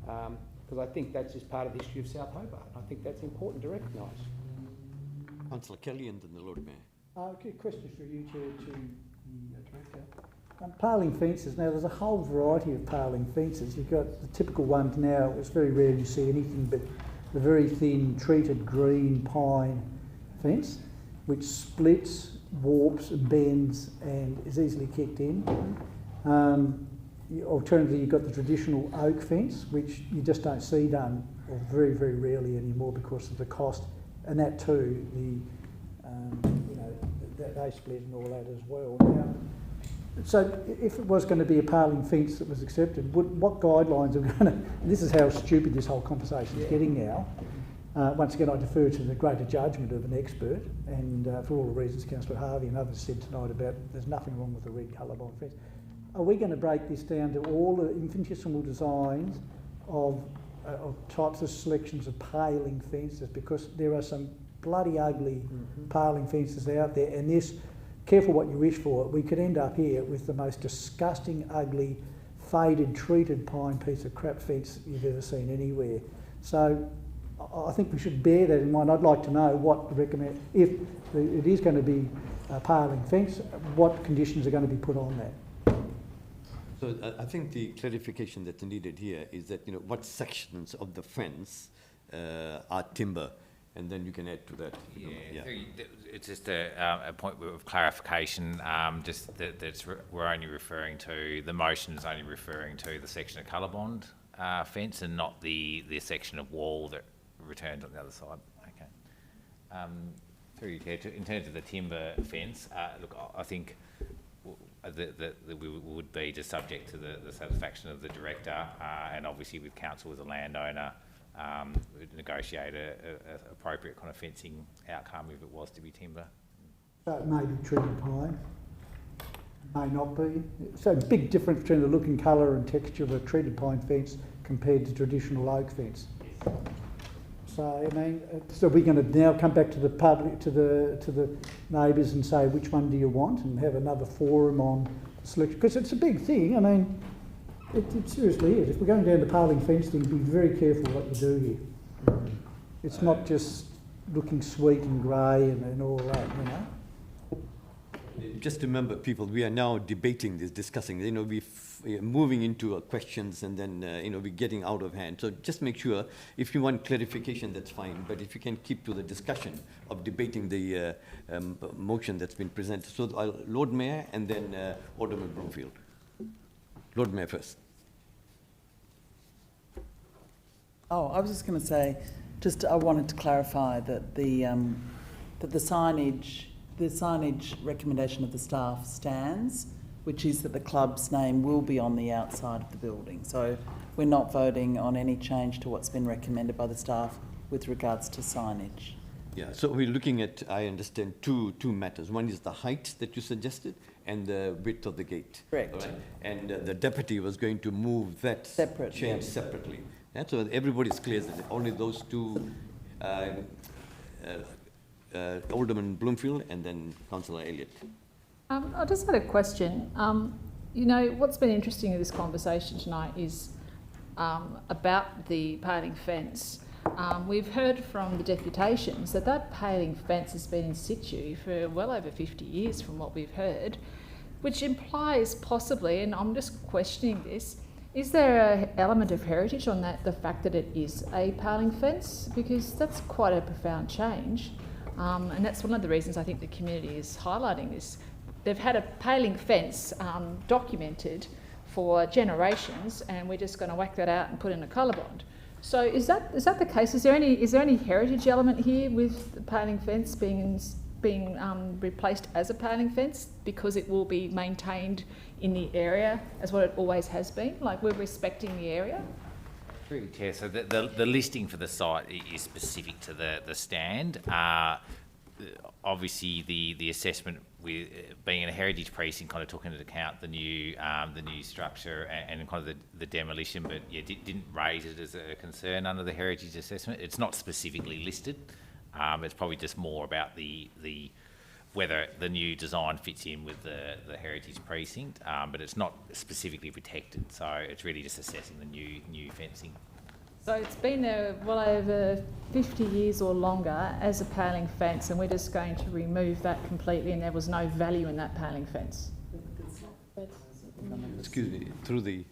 because I think that's just part of the history of South Hobart. I think that's important to recognise. Councillor Kelly and then the Lord Mayor. Okay, question for you, Chair, to the Director. Paling fences. Now, there's a whole variety of paling fences. You've got the typical ones now. It's very rare you see anything but the very thin treated green pine fence, which splits, warps, bends, and is easily kicked in. Alternatively, you've got the traditional oak fence, which you just don't see done, or very, very rarely anymore because of the cost, and that too, they split and all that as well. Now, so if it was going to be a paling fence that was accepted, what guidelines are going to... This is how stupid this whole conversation is getting now. Once again, I defer to the greater judgment of an expert, and for all the reasons Councillor Harvey and others said tonight about there's nothing wrong with the red colour-blind fence. Are we going to break this down to all the infinitesimal designs of types of selections of paling fences? Because there are some bloody ugly paling fences out there, and this, careful what you wish for, we could end up here with the most disgusting, ugly, faded, treated pine piece of crap fence you've ever seen anywhere. So I think we should bear that in mind. I'd like to know what to recommend, if it is going to be a paling fence, what conditions are going to be put on that. So I think the clarification that's needed here is that, what sections of the fence are timber, and then you can add to that. It's just a point of clarification, just that we're only referring to, the motion is only referring to the section of colour-bond fence and not the section of wall that returns on the other side. Okay. Through you, Chair, in terms of the timber fence, look, I think we would be just subject to the satisfaction of the director, and obviously with council as a landowner, we'd negotiate a appropriate kind of fencing outcome if it was to be timber. So it may be treated pine, may not be. So big difference between the look and colour and texture of a treated pine fence compared to traditional oak fence. So I mean, so we're going to now come back to the public, to the neighbours, and say which one do you want, and have another forum on selection, because it's a big thing. I mean, it seriously is. If we're going down the paling fence thing, be very careful what you do here. It's not just looking sweet and grey and all that, Just remember, people, we are now debating this, discussing. We're moving into questions, and then we're getting out of hand. So just make sure, if you want clarification, that's fine. But if you can keep to the discussion of debating the motion that's been presented. So Lord Mayor, and then Alderman Bloomfield. Lord Mayor first. Oh, I was just going to say, I wanted to clarify that the signage recommendation of the staff stands, which is that the club's name will be on the outside of the building. So we're not voting on any change to what's been recommended by the staff with regards to signage. Yeah, so we're looking at, I understand, two matters. One is the height that you suggested and the width of the gate. Correct. Right? And the deputy was going to move that change separately. Yeah, so everybody's clear that only those two, Alderman Bloomfield and then Councillor Elliott. I just had a question. What's been interesting in this conversation tonight is about the paling fence. We've heard from the deputations that paling fence has been in situ for well over 50 years from what we've heard, which implies possibly, and I'm just questioning this, is there an element of heritage on that, the fact that it is a paling fence? Because that's quite a profound change. And that's one of the reasons I think the community is highlighting this. They've had a paling fence documented for generations, and we're just going to whack that out and put in a colour bond. So is that the case? Is there any heritage element here with the paling fence being replaced as a paling fence because it will be maintained in the area as what it always has been? Like, we're respecting the area? Through you, Chair. So the listing for the site is specific to the stand. Obviously, the assessment with being in a heritage precinct kind of took into account the new structure and kind of the demolition, but yeah, didn't raise it as a concern under the heritage assessment. It's not specifically listed. It's probably just more about the whether the new design fits in with the heritage precinct, but it's not specifically protected. So it's really just assessing the new fencing. So it's been there well over 50 years or longer as a paling fence, and we're just going to remove that completely, and there was no value in that paling fence. Excuse me, through the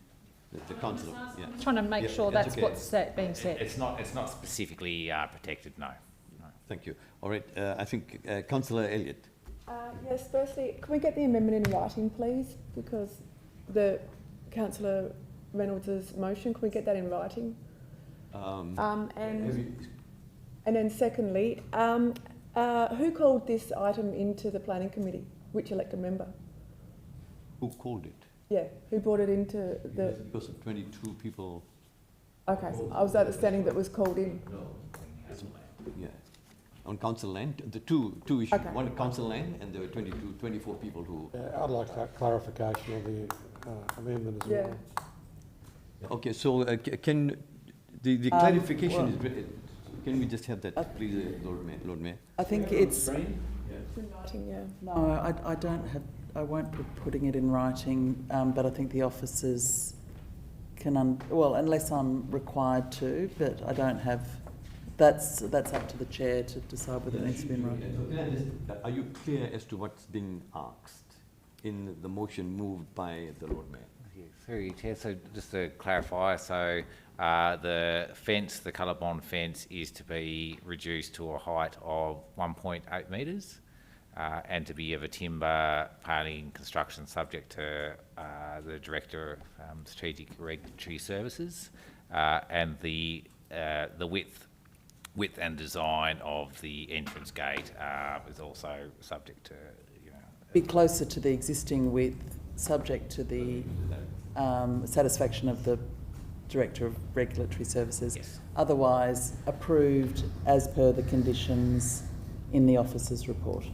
councillor. Yeah. I'm trying to make sure that's okay. what's being said. It's not specifically protected. No. Thank you. All right. I think Councillor Elliott. Yes. Firstly, can we get the amendment in writing, please? Because the Councillor Reynolds' motion, can we get that in writing? And then secondly, who called this item into the planning committee? Which elected member? Who called it? Yeah, who brought it into the... Because of 22 people. Okay, so I was understanding that was called in. No. Yeah. On council land, the two issues. Okay. One council land, and there were 24 people who... I'd like that clarification of the amendment as well. Okay, so can... The clarification is... Can we just have that, please, Lord Mayor? I think it's... Writing, yeah. No, I don't have... I won't be putting it in writing, but I think the officers can... well, unless I'm required to, but I don't have... That's up to the chair to decide whether it needs to be in writing. Are you clear as to what's being asked in the motion moved by the Lord Mayor? Yeah, through you, Chair. So just to clarify, so the fence, the colour bond fence, is to be reduced to a height of 1.8 metres and to be of a timber paling construction subject to the Director of Strategic Regulatory Services, and the width and design of the entrance gate is also subject to, Be closer to the existing width, subject to the satisfaction of the Director of Regulatory Services. Yes. Otherwise, approved as per the conditions in the officer's report.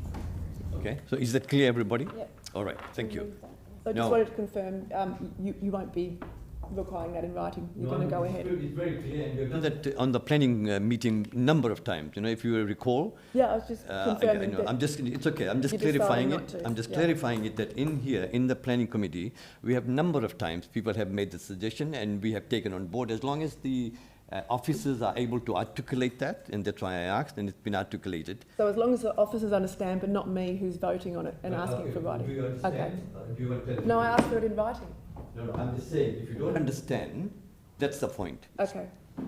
Okay, so is that clear, everybody? Yep. All right, thank you. So I just wanted to confirm, you won't be requiring that in writing. You're going to go ahead. It's very clear, and we've done that on the planning meeting number of times. You know, if you recall. Yeah, I was just confirming. I know. It's okay. I'm just clarifying it. I'm just clarifying it that in here, in the planning committee, we have number of times people have made the suggestion, and we have taken on board as long as the officers are able to articulate that, and that's why I asked, and it's been articulated. So as long as the officers understand, but not me who's voting on it and asking for writing. Do you understand? Okay. No, I asked for it in writing. No, I'm just saying, if you don't understand, that's the point. Okay.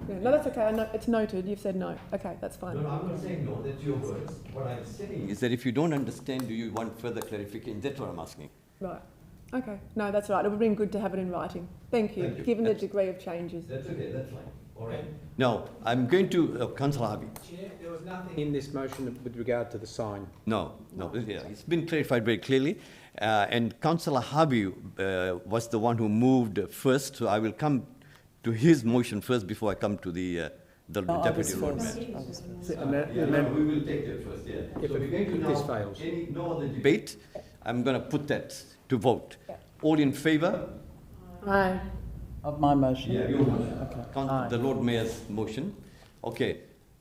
Yeah, no, that's okay. I know, it's noted. You've said no. Okay, that's fine. No, I'm not saying no, that's your words. What I'm saying is that if you don't understand, do you want further clarification? That's what I'm asking. Right. Okay. No, that's right. It would have been good to have it in writing. Thank you. Given the degree of changes. That's okay, that's fine. All right. Now, I'm going to Councillor Harvey. Chair, there was nothing in this motion with regard to the sign. No, yeah, it's been clarified very clearly. And Councillor Harvey was the one who moved first, so I will come to his motion first before I come to the Deputy Lord Mayor. We will take that first, yeah. If this fails. No other debate, I'm going to put that to vote. All in favour? Aye. Of my motion? Yeah, your motion. Okay. The Lord Mayor's motion. Okay.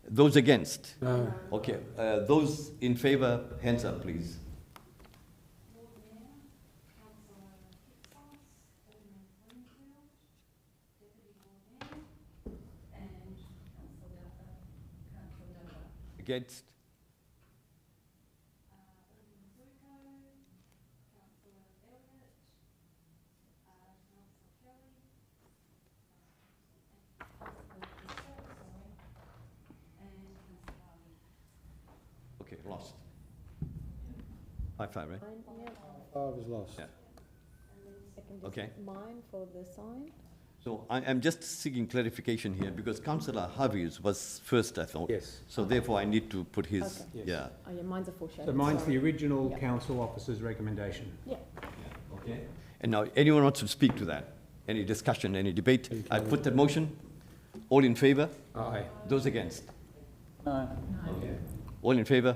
Those against? No. Okay. Those in favour, hands up, please. Against? Okay. 5-5, right? Mine, yeah. 5 is lost. Yeah. Second is Okay. mine for the sign. So I'm just seeking clarification here because Councillor Harvey's was first, I thought. Yes. So therefore I need to put his, Okay. Yes. yeah. Oh, yeah, mine's a foreshadow. So mine's the sorry. original Yep. council officer's recommendation. Yeah. Okay. And now, anyone wants to speak to that? Any discussion, any debate? I put the motion. All in favour? Aye. Those against? No. Okay. All in favour?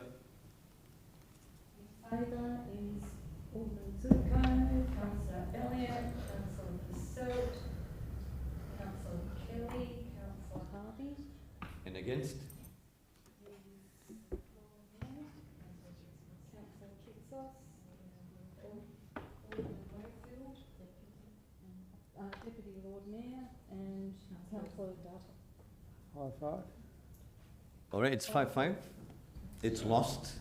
Favour is Alderman Zuko, Councillor Elliott, Councillor Purcell, Councillor Kelly, Councillor Harvey. And against? Councillor Kitsos, Alderman Wakefield, Deputy Lord Mayor, and Councillor Dutton. 5-5. All right, it's 5-5. It's lost.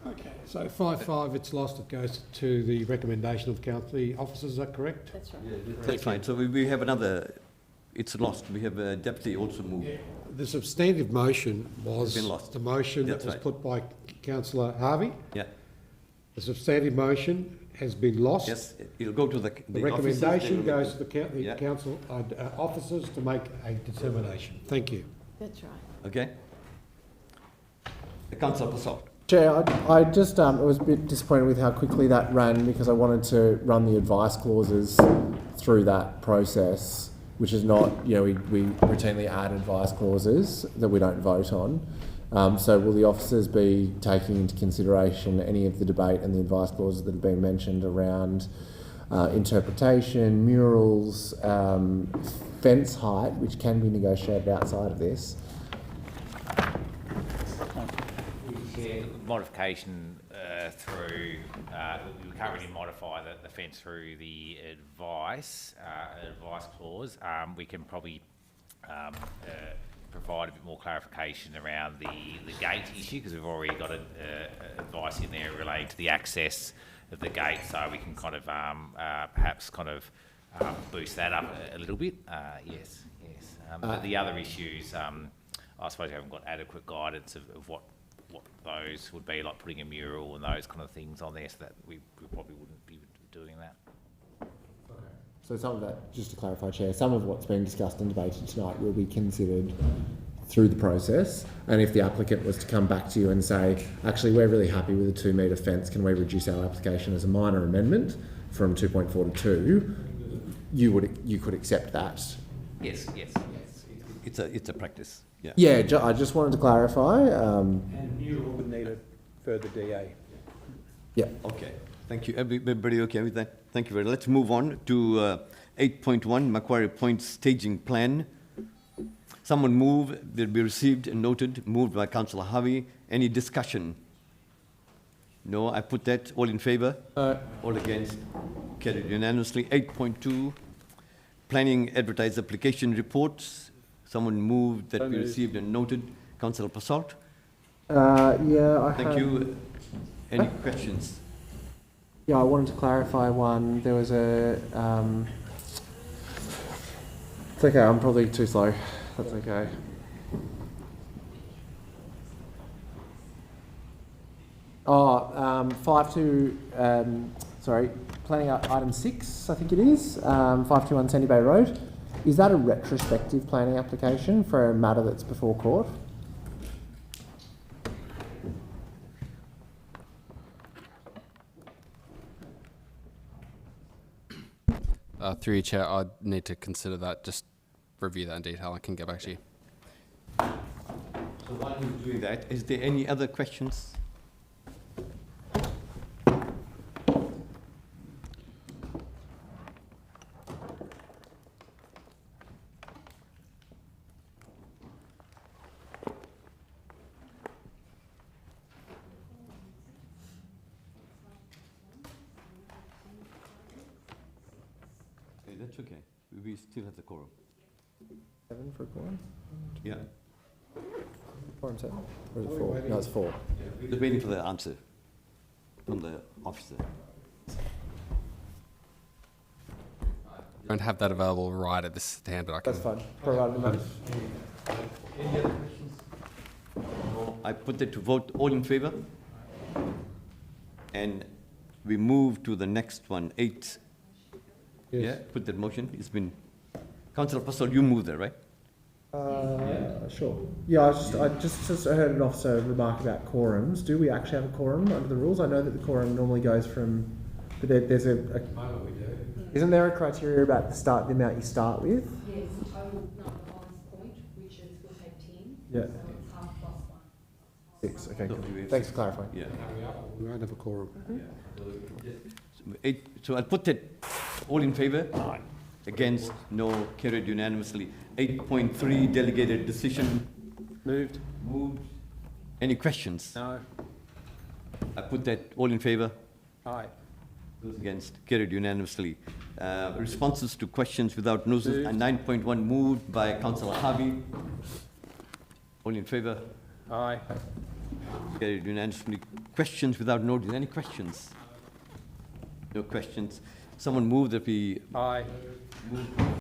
Okay, so 5-5, it's lost. It goes to the recommendation of the officers, is that correct? That's right. That's fine. So we have another, it's lost. We have a deputy also moved. The substantive motion was Been lost. the motion That's that was right. put by Councillor Harvey. Yeah. The substantive motion has been lost. Yes, it'll go to the The officers, they recommendation will goes make to the Yeah. council officers to make a determination. Thank you. That's right. Okay? Councillor Purcell. Chair, I just was a bit disappointed with how quickly that ran because I wanted to run the advice clauses through that process, which is not, we routinely add advice clauses that we don't vote on. So will the officers be taking into consideration any of the debate and the advice clauses that have been mentioned around interpretation, murals, fence height, which can be negotiated outside of this? Yeah, modification through, we can't really modify the fence through the advice clause. We can probably provide a bit more clarification around the gate issue because we've already got advice in there relating to the access of the gate, so we can kind of perhaps kind of boost that up a little bit. Yes. But the other issues, I suppose we haven't got adequate guidance of what those would be, like putting a mural and those kind of things on there, so that we probably wouldn't be doing that. So some of that, just to clarify, Chair, some of what's been discussed and debated tonight will be considered through the process, and if the applicant was to come back to you and say, actually, we're really happy with a 2 metre fence, can we reduce our application as a minor amendment from 2.4 to 2, you could accept that? Yes. It's a practice. Yeah. Yeah, I just wanted to clarify. And mural would need a further DA. Yeah. Okay. Thank you. Everybody okay with that? Thank you very much. Let's move on to 8.1, Macquarie Point Staging Plan. Someone move, they'll be received and noted, moved by Councillor Harvey. Any discussion? No, I put that. All in favour? All against? Carried unanimously. 8.2, Planning Advertised Application Reports. Someone moved that be received and noted. Councillor Purcell. Thank you. Any questions? Yeah, I wanted to clarify one. There was a... it's okay, I'm probably too slow. That's okay. Planning item 6, I think it is, 521 Sandy Bay Road. Is that a retrospective planning application for a matter that's before court? Through your chair, I'd need to consider that, just review that in detail. I can get back to you. So while you're doing that, is there any other questions? That's okay. We still have the quorum. 7 for a quorum? Yeah. Quorum 7? Or is it 4? No, it's 4. We're just waiting for the answer from the officer. I don't have that available right at this stand, but I can... That's fine. Provide the notice. Any other questions? No. I put it to vote. All in favour? And we move to the next one, 8. Yes. Yeah, put that motion. It's been, Councillor Pastor, you move there, right? Sure. Yeah, I just heard an officer remark about quorums. Do we actually have a quorum under the rules? I know that the quorum normally goes from, but there's isn't there a criteria about the amount you start with? Yes, total number point, which is, we'll take 10. Yeah. So it's half plus 1. 6, okay, cool. we have Thanks for clarifying. Yeah. We won't have a quorum. So I'll put that, all in favour? Aye. Against, no, carried unanimously. 8.3, delegated decision. Moved. Moved. Any questions? No. I put that, all in favour? Aye. Those against, carried unanimously. Responses to questions without notice, and 9.1 moved by Councillor Harvey. All in favour? Aye. Carried unanimously. Questions without notice, any questions? No questions. Someone move that we Aye.